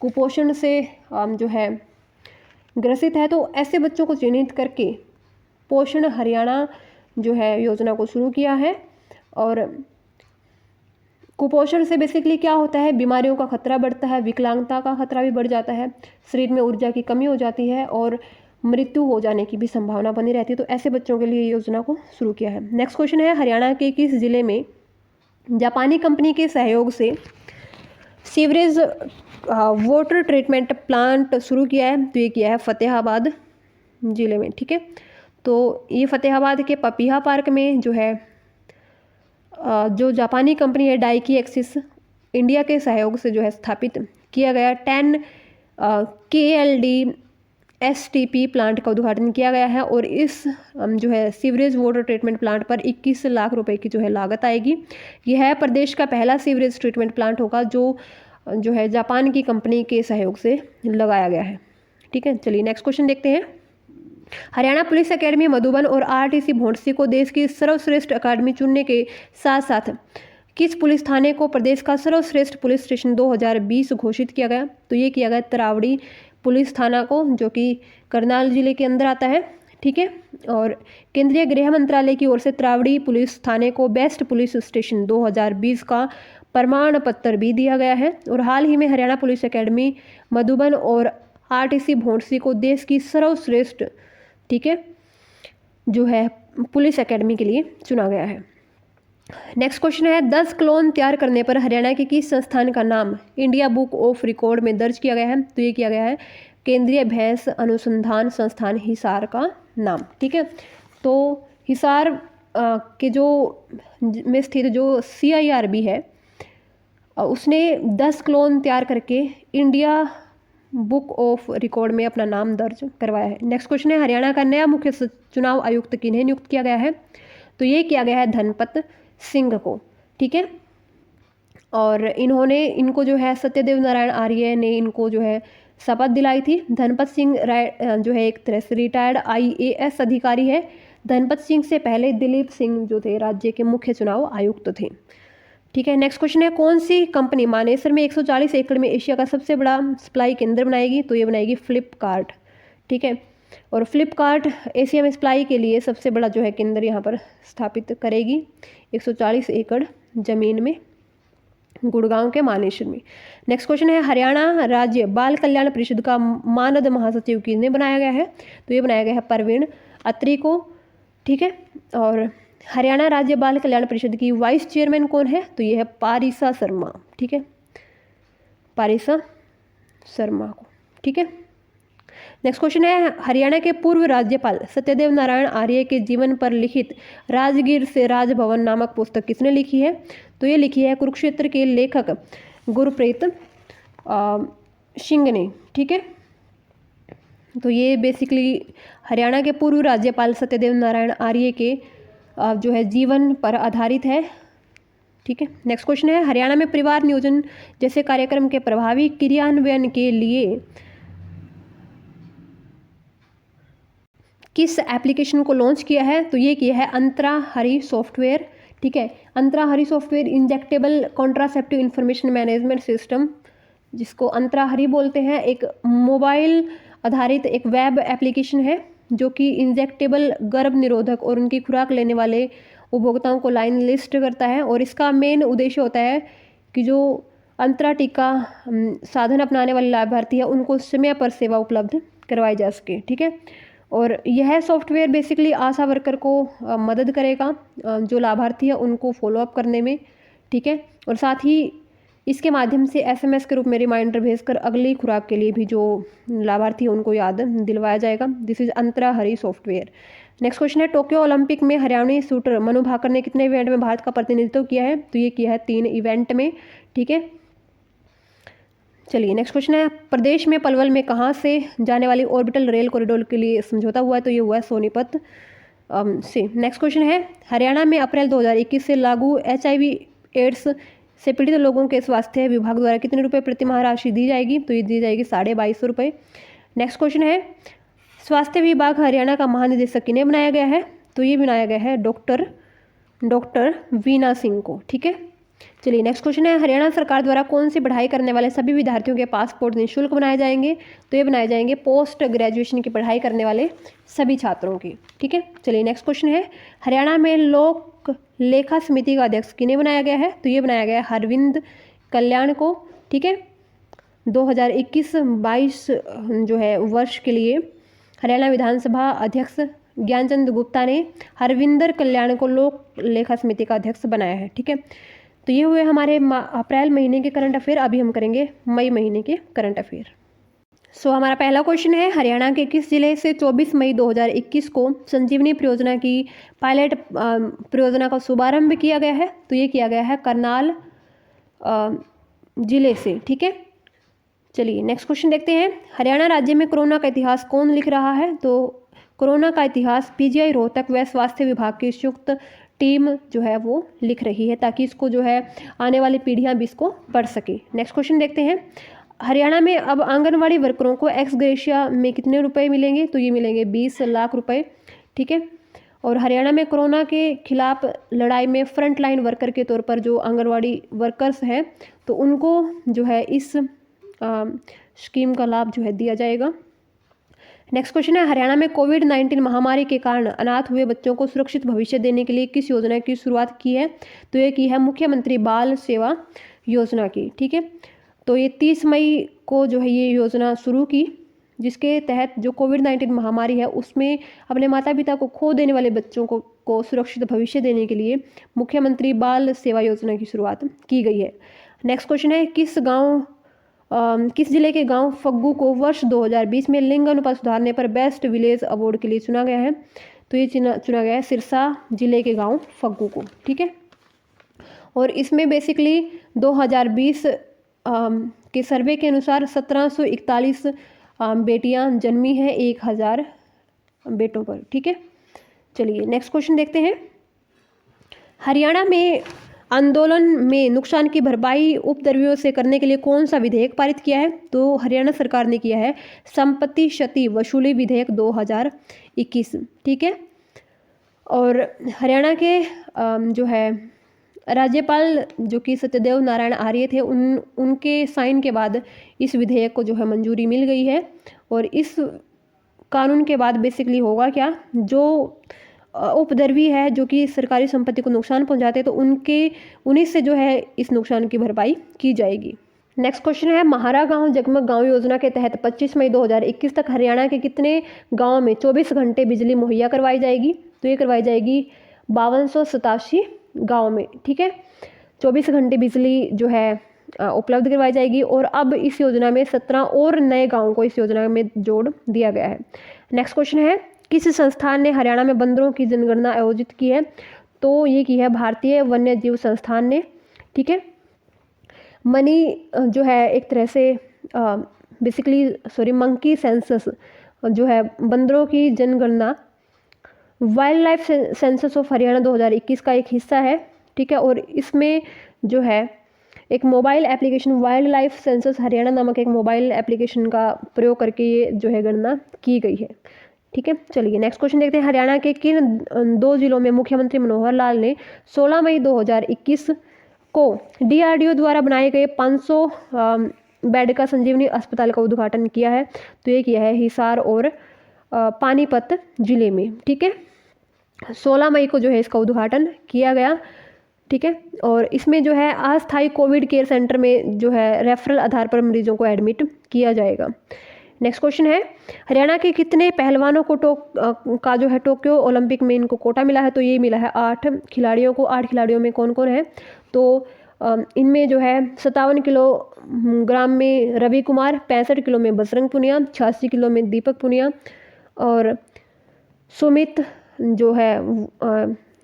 कुपोषण से जो है ग्रसित है, तो ऐसे बच्चों को चिन्हित करके पोषण हरियाणा जो है योजना को शुरू किया है। और कुपोषण से बेसिकली क्या होता है, बीमारियों का खतरा बढ़ता है, विकलांगता का खतरा भी बढ़ जाता है, शरीर में ऊर्जा की कमी हो जाती है और मृत्यु हो जाने की भी संभावना बनी रहती है। तो ऐसे बच्चों के लिए योजना को शुरू किया है। नेक्स्ट क्वेश्चन है, हरियाणा के किस जिले में जापानी कंपनी के सहयोग से सीवरेज वाटर ट्रीटमेंट प्लांट शुरू किया है? तो ये किया है फतेहाबाद जिले में। ठीक है, तो ये फतेहाबाद के पपीहा पार्क में जो है जो जापानी कंपनी है डाइकी एक्सिस इंडिया के सहयोग से जो है स्थापित किया गया 10 KLD STP प्लांट का उद्घाटन किया गया है और इस जो है सीवरेज वाटर ट्रीटमेंट प्लांट पर 21 लाख रुपए की जो है लागत आएगी। यह है प्रदेश का पहला सीवरेज ट्रीटमेंट प्लांट होगा जो है जापान की कंपनी के सहयोग से लगाया गया है। ठीक है, चलिए नेक्स्ट क्वेश्चन देखते हैं, हरियाणा पुलिस एकेडमी मधुबन और RTC भोंडसी को देश की सर्वश्रेष्ठ अकादमी चुनने के साथ साथ किस पुलिस थाने को प्रदेश का सर्वश्रेष्ठ पुलिस स्टेशन 2020 घोषित किया गया? तो ये किया गया तरावड़ी पुलिस थाना को, जो कि करनाल जिले के अंदर आता है। ठीक है, और केंद्रीय गृह मंत्रालय की ओर से तरावड़ी पुलिस थाने को बेस्ट पुलिस स्टेशन 2020 का प्रमाण पत्र भी दिया गया है। और हाल ही में हरियाणा पुलिस एकेडमी मधुबन और RTC भोंडसी को देश की सर्वश्रेष्ठ ठीक है जो है पुलिस एकेडमी के लिए चुना गया है। नेक्स्ट क्वेश्चन है, 10 क्लोन तैयार करने पर हरियाणा के किस संस्थान का नाम इंडिया बुक ऑफ रिकॉर्ड में दर्ज किया गया है? तो ये किया गया है केंद्रीय भैंस अनुसंधान संस्थान हिसार का नाम। ठीक है, तो हिसार के जो में स्थित जो CIRB है उसने 10 क्लोन तैयार करके इंडिया बुक ऑफ रिकॉर्ड में अपना नाम दर्ज करवाया है। नेक्स्ट क्वेश्चन है, हरियाणा का नया मुख्य चुनाव आयुक्त किन्हें नियुक्त किया गया है? तो ये किया गया है धनपत सिंह को। ठीक है, और इनको जो है सत्यदेव नारायण आर्य ने इनको जो है शपथ दिलाई थी। धनपत सिंह जो है एक तरह से रिटायर्ड IAS अधिकारी है। धनपत सिंह से पहले दिलीप सिंह जो थे राज्य के मुख्य चुनाव आयुक्त थे। ठीक है, नेक्स्ट क्वेश्चन है, कौन सी कंपनी मानेसर में 140 एकड़ में एशिया का सबसे बड़ा सप्लाई केंद्र बनाएगी? तो ये बनाएगी फ्लिपकार्ट। ठीक है, और फ्लिपकार्ट एशिया में सप्लाई के लिए सबसे बड़ा जो है केंद्र यहाँ पर स्थापित करेगी 140 एकड़ ज़मीन में। गुड़गांव के मानेसर में। नेक्स्ट क्वेश्चन है हरियाणा राज्य बाल कल्याण परिषद का मानद महासचिव किसने बनाया गया है? तो ये बनाया गया है परवीन अत्री को, ठीक है। और हरियाणा राज्य बाल कल्याण परिषद की वाइस चेयरमैन कौन है? तो ये है पारिसा शर्मा, ठीक है, पारिसा शर्मा को, ठीक है। नेक्स्ट क्वेश्चन है हरियाणा के पूर्व राज्यपाल सत्यदेव नारायण आर्य के जीवन पर लिखित राजगीर से राजभवन नामक पुस्तक किसने लिखी है? तो ये लिखी है कुरुक्षेत्र के लेखक गुरप्रीत सिंह ने, ठीक है। तो ये बेसिकली हरियाणा के पूर्व राज्यपाल सत्यदेव नारायण आर्य के जो है जीवन पर आधारित है, ठीक है। नेक्स्ट क्वेश्चन है हरियाणा में परिवार नियोजन जैसे कार्यक्रम के प्रभावी क्रियान्वयन के लिए किस एप्लीकेशन को लॉन्च किया है? तो ये किया है अंतरा हरी सॉफ्टवेयर, ठीक है। Antara Hari software injectable contraceptive information management system, जिसको अंतरा हरी बोलते हैं, एक मोबाइल आधारित एक वेब एप्लीकेशन है जो कि इंजेक्टेबल गर्भ निरोधक और उनकी खुराक लेने वाले उपभोक्ताओं को लाइन लिस्ट करता है। और इसका मेन उद्देश्य होता है कि जो अंतरा टीका साधन अपनाने वाले लाभार्थी है उनको समय पर सेवा उपलब्ध करवाई जा सके, ठीक है। और यह सॉफ्टवेयर बेसिकली आशा वर्कर को मदद करेगा जो लाभार्थी है उनको फॉलोअप करने में, ठीक है। और साथ ही इसके माध्यम से SMS के रूप में रिमाइंडर भेजकर अगली खुराक के लिए भी जो लाभार्थी है उनको याद दिलवाया जाएगा। This is Antara Hari software. Next question है टोक्यो ओलंपिक में हरियाणवी शूटर मनु भाकर ने कितने इवेंट में भारत का प्रतिनिधित्व किया है? तो ये किया है 3 इवेंट में, ठीक है। चलिए नेक्स्ट क्वेश्चन है प्रदेश में पलवल में कहाँ से जाने वाली ऑर्बिटल रेल कॉरिडोर के लिए समझौता हुआ है? तो ये हुआ है सोनीपत से। नेक्स्ट क्वेश्चन है हरियाणा में अप्रैल 2021 से लागू HIV एड्स से पीड़ित लोगों के स्वास्थ्य विभाग द्वारा कितने रुपए प्रति माह राशि दी जाएगी? तो ये दी जाएगी 2250 रुपये। नेक्स्ट क्वेश्चन है स्वास्थ्य विभाग हरियाणा का महानिदेशक किन्हें बनाया गया है? तो ये बनाया गया है डॉक्टर वीना सिंह को, ठीक है। चलिए नेक्स्ट क्वेश्चन है हरियाणा सरकार द्वारा कौन सी पढ़ाई करने वाले सभी विद्यार्थियों के पासपोर्ट निःशुल्क बनाए जाएंगे? तो ये बनाए जाएंगे पोस्ट ग्रेजुएशन की पढ़ाई करने वाले सभी छात्रों की, ठीक है। चलिए नेक्स्ट क्वेश्चन है हरियाणा में लोक लेखा समिति का अध्यक्ष किन्हें बनाया गया है? तो ये बनाया गया है हरविंद कल्याण को, ठीक है। 2021-22 जो है वर्ष के लिए हरियाणा विधानसभा अध्यक्ष ज्ञानचंद गुप्ता ने हरविंदर कल्याण को लोक लेखा समिति का अध्यक्ष बनाया है, ठीक है। तो ये हुए हमारे अप्रैल महीने के करंट अफेयर। अभी हम करेंगे मई महीने के करंट अफेयर। सो हमारा पहला क्वेश्चन है हरियाणा के किस जिले से 24 मई 2021 को संजीवनी परियोजना की पायलट परियोजना का शुभारंभ किया गया है? तो ये किया गया है करनाल जिले से, ठीक है। चलिए नेक्स्ट क्वेश्चन देखते हैं हरियाणा राज्य में कोरोना का इतिहास कौन लिख रहा है? तो कोरोना का इतिहास PGI रोहतक व स्वास्थ्य विभाग की संयुक्त टीम जो है वो लिख रही है ताकि इसको जो है आने वाली पीढ़ियां भी इसको पढ़ सके। नेक्स्ट क्वेश्चन देखते हैं हरियाणा में अब आंगनवाड़ी वर्करों को एक्स ग्रेशिया में कितने रुपए मिलेंगे? तो ये मिलेंगे 20 लाख रुपए, ठीक है। और हरियाणा में कोरोना के खिलाफ लड़ाई में फ्रंट लाइन वर्कर के तौर पर जो आंगनवाड़ी वर्कर्स हैं तो उनको जो है इस स्कीम का लाभ जो है दिया जाएगा। नेक्स्ट क्वेश्चन है हरियाणा में कोविड-19 महामारी के कारण अनाथ हुए बच्चों को सुरक्षित भविष्य देने के लिए किस योजना की शुरुआत की है? तो ये की है मुख्यमंत्री बाल सेवा योजना की, ठीक है। तो ये 30 मई को जो है ये योजना शुरू की जिसके तहत जो कोविड-19 महामारी है उसमें अपने माता पिता को खो देने वाले बच्चों को सुरक्षित भविष्य देने के लिए मुख्यमंत्री बाल सेवा योजना की शुरुआत की गई है। नेक्स्ट क्वेश्चन है किस जिले के गांव फग्गू को वर्ष 2020 में लिंग अनुपात सुधारने पर बेस्ट विलेज अवार्ड के लिए चुना गया है? तो ये चुना गया है सिरसा जिले के गांव फग्गू को, ठीक है। और इसमें बेसिकली 2020 के सर्वे के अनुसार 1741 बेटियां जन्मी हैं 1000 बेटों पर, ठीक है। चलिए नेक्स्ट क्वेश्चन देखते हैं हरियाणा में आंदोलन में नुकसान की भरपाई उपद्रवियों से करने के लिए कौन सा विधेयक पारित किया है? तो हरियाणा सरकार ने किया है संपत्ति क्षति वसूली विधेयक 2021, ठीक है। और हरियाणा के जो है राज्यपाल जो कि सत्यदेव नारायण आर्य थे उनके साइन के बाद इस विधेयक को जो है मंजूरी मिल गई है। और इस कानून के बाद बेसिकली होगा क्या, जो उपद्रवी है जो कि सरकारी संपत्ति को नुकसान पहुंचाते हैं, तो उन्हीं से जो है इस नुकसान की भरपाई की जाएगी। नेक्स्ट क्वेश्चन है, महारा गांव जगमग गांव योजना के तहत 25 मई 2021 तक हरियाणा के कितने गांव में 24 घंटे बिजली मुहैया करवाई जाएगी? तो ये करवाई जाएगी 5287 गांव में। ठीक है, 24 घंटे बिजली जो है उपलब्ध करवाई जाएगी। और अब इस योजना में 17 और नए गाँव को इस योजना में जोड़ दिया गया है। नेक्स्ट क्वेश्चन है, किस संस्थान ने हरियाणा में बंदरों की जनगणना आयोजित की है? तो ये की है भारतीय वन्य जीव संस्थान ने। ठीक है, मनी जो है एक तरह से मंकी सेंसस जो है बंदरों की जनगणना wild life census of Haryana 2021 का एक हिस्सा है। ठीक है, और इसमें जो है एक mobile application wild life census Haryana नामक एक मोबाइल एप्लीकेशन का प्रयोग करके ये जो है गणना की गई है। ठीक है, चलिए नेक्स्ट क्वेश्चन देखते हैं, हरियाणा के किन 2 जिलों में मुख्यमंत्री मनोहर लाल ने 16 मई 2021 को DRDO द्वारा बनाए गए 500 बेड का संजीवनी अस्पताल का उद्घाटन किया है? तो ये किया है हिसार और पानीपत जिले में। ठीक है, 16 मई को जो है इसका उद्घाटन किया गया। ठीक है, और इसमें जो है अस्थायी कोविड केयर सेंटर में जो है रेफरल आधार पर मरीजों को एडमिट किया जाएगा। नेक्स्ट क्वेश्चन है, हरियाणा के कितने पहलवानों को का जो है टोक्यो ओलंपिक में इनको कोटा मिला है? तो ये मिला है 8 खिलाड़ियों को। 8 खिलाड़ियों में कौन कौन है? तो इनमें जो है 57 किलोग्राम में रवि कुमार, 65 किलो में बजरंग पुनिया, 86 किलो में दीपक पुनिया और सुमित जो है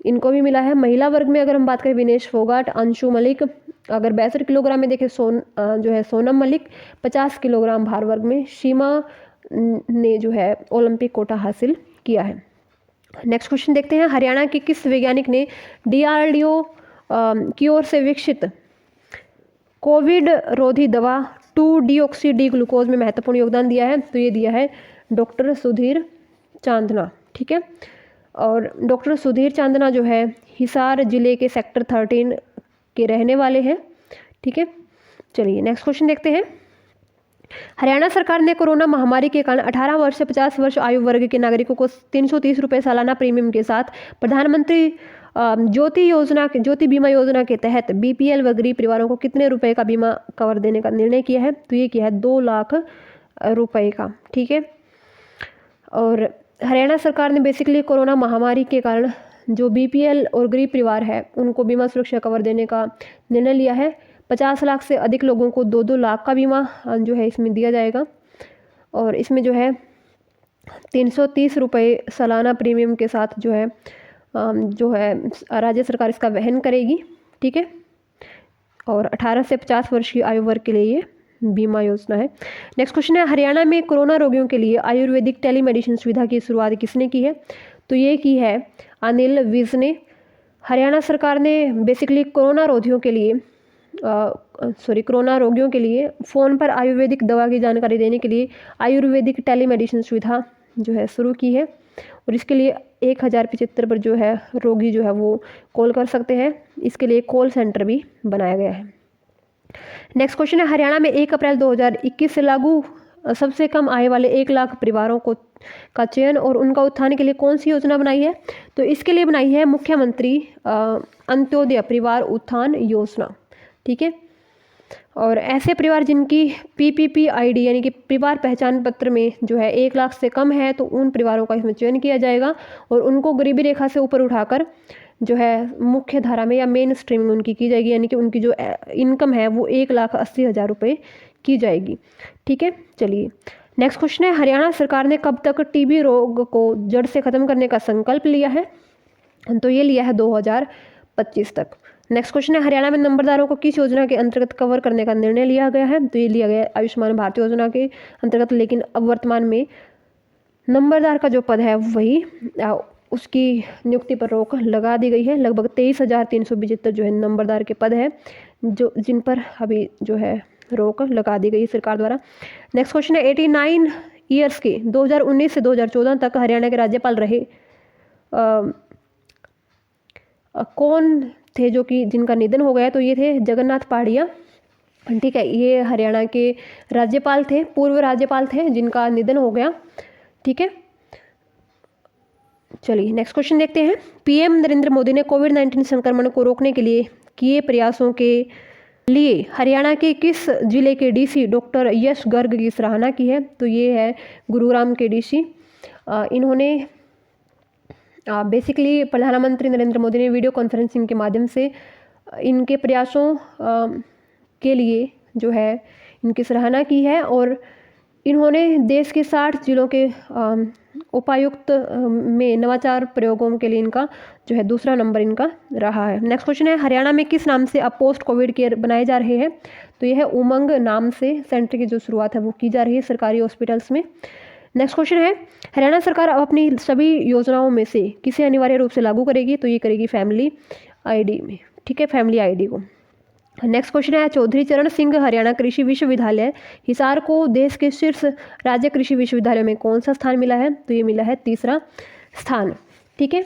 इनको भी मिला है। महिला वर्ग में अगर हम बात करें विनेश फोगाट, अंशु मलिक, अगर 62 किलोग्राम में देखें जो है सोनम मलिक, 50 किलोग्राम भार वर्ग में सीमा ने जो है ओलंपिक कोटा हासिल किया है। नेक्स्ट क्वेश्चन देखते हैं, हरियाणा के किस वैज्ञानिक ने DRDO की ओर से विकसित कोविड रोधी दवा 2-डीऑक्सी डी ग्लूकोज में महत्वपूर्ण योगदान दिया है? तो ये दिया है डॉक्टर सुधीर चांदना। ठीक है, और डॉक्टर सुधीर चांदना जो है हिसार जिले के सेक्टर 13 के रहने वाले हैं। ठीक है, चलिए नेक्स्ट क्वेश्चन देखते हैं, हरियाणा सरकार ने कोरोना महामारी के कारण 18 वर्ष से 50 वर्ष आयु वर्ग के नागरिकों को 330 रुपये सालाना प्रीमियम के साथ प्रधानमंत्री ज्योति बीमा योजना के तहत BPL व गरीब परिवारों को कितने रुपए का बीमा कवर देने का निर्णय किया है? तो ये किया है 2 लाख रुपए का। ठीक है, और हरियाणा सरकार ने बेसिकली कोरोना महामारी के कारण जो BPL और गरीब परिवार है उनको बीमा सुरक्षा कवर देने का निर्णय लिया है। 50 लाख से अधिक लोगों को 2-2 लाख का बीमा जो है इसमें दिया जाएगा, और इसमें जो है 330 रुपये सालाना प्रीमियम के साथ जो है राज्य सरकार इसका वहन करेगी। ठीक है, और 18 से 50 वर्ष की आयु वर्ग के लिए ये बीमा योजना है। नेक्स्ट क्वेश्चन है, हरियाणा में कोरोना रोगियों के लिए आयुर्वेदिक टेलीमेडिसिन सुविधा की शुरुआत किसने की है? तो ये की है अनिल विज ने। हरियाणा सरकार ने बेसिकली कोरोना रोगियों के लिए फ़ोन पर आयुर्वेदिक दवा की जानकारी देने के लिए आयुर्वेदिक टेलीमेडिसिन सुविधा जो है शुरू की है, और इसके लिए 1075 पर जो है रोगी जो है वो कॉल कर सकते हैं। इसके लिए कॉल सेंटर भी बनाया गया है। नेक्स्ट क्वेश्चन है, हरियाणा में 1 अप्रैल 2021 से लागू सबसे कम आय वाले 1 लाख परिवारों का चयन और उनका उत्थान के लिए कौन सी योजना बनाई है? तो इसके लिए बनाई है मुख्यमंत्री अंत्योदय परिवार उत्थान योजना। ठीक है, और ऐसे परिवार जिनकी PPP-ID यानी कि परिवार पहचान पत्र में जो है 1 लाख से कम है, तो उन परिवारों का इसमें चयन किया जाएगा और उनको गरीबी रेखा से ऊपर उठाकर जो है मुख्य धारा में या मेन स्ट्रीम में उनकी की जाएगी, यानी कि उनकी जो इनकम है वो 1,80,000 रुपये की जाएगी। ठीक है, चलिए नेक्स्ट क्वेश्चन है, हरियाणा सरकार ने कब तक TB रोग को जड़ से ख़त्म करने का संकल्प लिया है? तो ये लिया है 2025 तक। नेक्स्ट क्वेश्चन है, हरियाणा में नंबरदारों को किस योजना के अंतर्गत कवर करने का निर्णय लिया गया है? तो ये लिया गया आयुष्मान भारत योजना के अंतर्गत, लेकिन अब वर्तमान में नंबरदार का जो पद है वही उसकी नियुक्ति पर रोक लगा दी गई है। लगभग 23,375 जो है नंबरदार के पद है जिन पर अभी जो है रोक लगा दी गई सरकार द्वारा। नेक्स्ट क्वेश्चन है, 89 ईयर्स के 2019 से 2014 तक हरियाणा के राज्यपाल रहे कौन थे जो कि जिनका निधन हो गया? तो ये थे जगन्नाथ पहाड़िया। ठीक है, ये हरियाणा के राज्यपाल थे, पूर्व राज्यपाल थे जिनका निधन हो गया। ठीक है, चलिए नेक्स्ट क्वेश्चन देखते हैं। पीएम नरेंद्र मोदी ने कोविड-19 संक्रमण को रोकने के लिए किए प्रयासों के लिए हरियाणा के किस जिले के डीसी डॉक्टर यश गर्ग की सराहना की है? तो ये है गुरुग्राम के डीसी। इन्होंने बेसिकली प्रधानमंत्री नरेंद्र मोदी ने वीडियो कॉन्फ्रेंसिंग के माध्यम से इनके प्रयासों के लिए जो है इनकी सराहना की है और इन्होंने देश के 60 जिलों के उपायुक्त में नवाचार प्रयोगों के लिए इनका जो है दूसरा नंबर इनका रहा है। नेक्स्ट क्वेश्चन है, हरियाणा में किस नाम से अब पोस्ट कोविड केयर बनाए जा रहे हैं? तो यह है उमंग नाम से सेंटर की जो शुरुआत है वो की जा रही है सरकारी हॉस्पिटल्स में। नेक्स्ट क्वेश्चन है, हरियाणा सरकार अब अपनी सभी योजनाओं में से किसे अनिवार्य रूप से लागू करेगी? तो ये करेगी फैमिली आईडी में, ठीक है, फैमिली आईडी को। नेक्स्ट क्वेश्चन है, चौधरी चरण सिंह हरियाणा कृषि विश्वविद्यालय हिसार को देश के शीर्ष राज्य कृषि विश्वविद्यालय में कौन सा स्थान मिला है? तो ये मिला है तीसरा स्थान, ठीक है।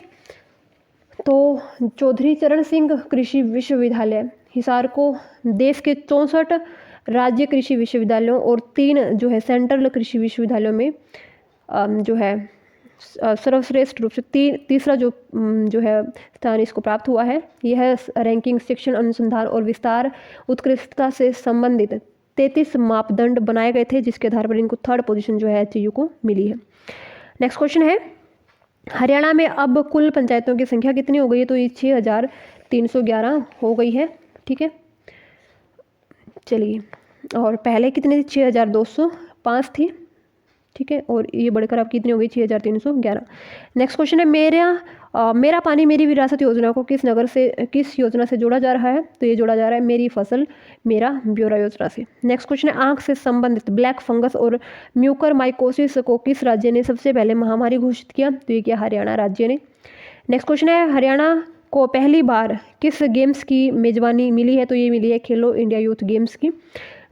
तो चौधरी चरण सिंह कृषि विश्वविद्यालय हिसार को देश के 64 राज्य कृषि विश्वविद्यालयों और 3 जो है सेंट्रल कृषि विश्वविद्यालयों में जो है सर्वश्रेष्ठ रूप से तीसरा जो है स्थान इसको प्राप्त हुआ है। यह रैंकिंग शिक्षण अनुसंधान और विस्तार उत्कृष्टता से संबंधित 33 मापदंड बनाए गए थे जिसके आधार पर इनको 3rd पोजीशन जो है एचयू को मिली है। नेक्स्ट क्वेश्चन है, हरियाणा में अब कुल पंचायतों की संख्या कितनी हो गई है? तो ये 6311 हो गई है, ठीक है। चलिए, और पहले कितनी थी? 6205 थी, ठीक है, और ये बढ़कर अब कितनी हो गई? 6311। नेक्स्ट क्वेश्चन है, मेरा पानी मेरी विरासत योजना को किस योजना से जोड़ा जा रहा है? तो ये जोड़ा जा रहा है मेरी फसल मेरा ब्यौरा योजना से। नेक्स्ट क्वेश्चन है, आंख से संबंधित ब्लैक फंगस और म्यूकर माइकोसिस को किस राज्य ने सबसे पहले महामारी घोषित किया? तो ये किया हरियाणा राज्य ने। नेक्स्ट क्वेश्चन है, हरियाणा को पहली बार किस गेम्स की मेजबानी मिली है? तो ये मिली है खेलो इंडिया यूथ गेम्स की।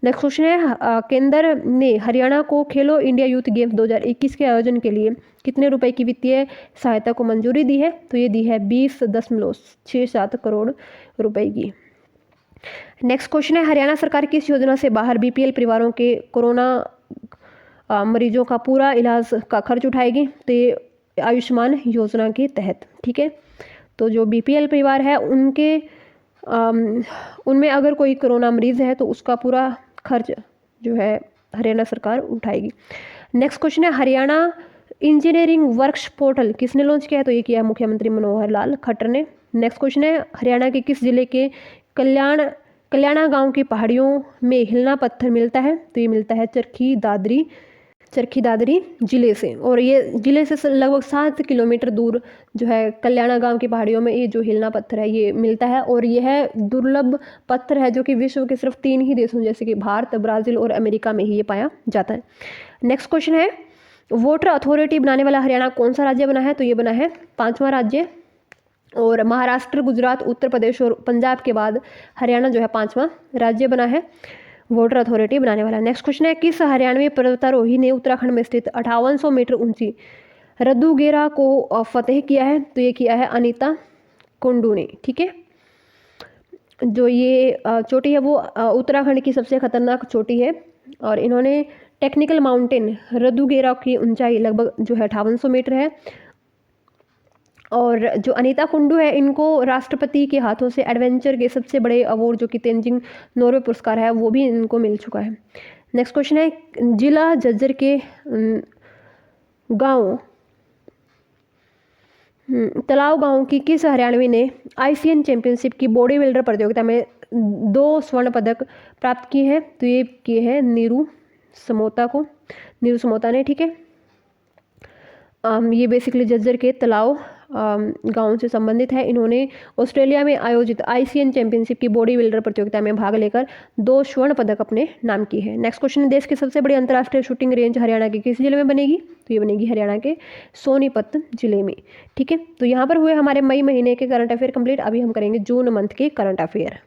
नेक्स्ट क्वेश्चन है, केंद्र ने हरियाणा को खेलो इंडिया यूथ गेम्स 2021 के आयोजन के लिए कितने रुपए की वित्तीय सहायता को मंजूरी दी है? तो ये दी है 20.67 करोड़ रुपए की। नेक्स्ट क्वेश्चन है, हरियाणा सरकार किस योजना से बाहर बीपीएल परिवारों के कोरोना मरीजों का पूरा इलाज का खर्च उठाएगी? तो ये आयुष्मान योजना के तहत, ठीक है। तो जो बीपीएल परिवार है उनमें अगर कोई कोरोना मरीज है तो उसका पूरा खर्च जो है हरियाणा सरकार उठाएगी। नेक्स्ट क्वेश्चन है, हरियाणा इंजीनियरिंग वर्क्स पोर्टल किसने लॉन्च किया है? तो ये किया है मुख्यमंत्री मनोहर लाल खट्टर ने। नेक्स्ट क्वेश्चन है, हरियाणा के किस जिले के कल्याणा गांव की पहाड़ियों में हिलना पत्थर मिलता है? तो ये मिलता है चरखी दादरी जिले से, और ये जिले से लगभग 7 किलोमीटर दूर जो है कल्याणा गांव की पहाड़ियों में ये जो हिलना पत्थर है ये मिलता है, और यह दुर्लभ पत्थर है जो कि विश्व के सिर्फ 3 ही देशों जैसे कि भारत, ब्राज़ील और अमेरिका में ही ये पाया जाता है। नेक्स्ट क्वेश्चन है, वाटर अथॉरिटी बनाने वाला हरियाणा कौन सा राज्य बना है? तो ये बना है 5वां राज्य, और महाराष्ट्र, गुजरात, उत्तर प्रदेश और पंजाब के बाद हरियाणा जो है 5वां राज्य बना है वाटर अथॉरिटी बनाने वाला। नेक्स्ट क्वेश्चन है, किस हरियाणवी पर्वतारोही ने उत्तराखंड में स्थित 5800 मीटर ऊंची रद्दूगेरा को फतेह किया है? तो ये किया है अनीता कुंडू ने, ठीक है। जो ये चोटी है वो उत्तराखंड की सबसे खतरनाक चोटी है, और इन्होंने टेक्निकल माउंटेन रद्दूगेरा की ऊंचाई लगभग जो है 5800 मीटर है, और जो अनीता कुंडू है इनको राष्ट्रपति के हाथों से एडवेंचर के सबसे बड़े अवार्ड जो कि तेंजिंग नॉर्वे पुरस्कार है वो भी इनको मिल चुका है। नेक्स्ट क्वेश्चन है, जिला झज्जर के तलाव गांव की किस हरियाणवी ने आईसीएन चैंपियनशिप की बॉडी बिल्डर प्रतियोगिता में 2 स्वर्ण पदक प्राप्त किए हैं? तो ये किए हैं नीरू समोता ने, ठीक है। ये बेसिकली झज्जर के तलाव गांव से संबंधित है। इन्होंने ऑस्ट्रेलिया में आयोजित आईसीएन चैंपियनशिप की बॉडी बिल्डर प्रतियोगिता में भाग लेकर 2 स्वर्ण पदक अपने नाम किए हैं। नेक्स्ट क्वेश्चन है, देश की सबसे बड़ी अंतर्राष्ट्रीय शूटिंग रेंज हरियाणा के किस जिले में बनेगी? तो ये बनेगी हरियाणा के सोनीपत जिले में, ठीक है। तो यहाँ पर हुए हमारे मई महीने के करंट अफेयर कंप्लीट। अभी हम करेंगे जून मंथ के करंट अफेयर।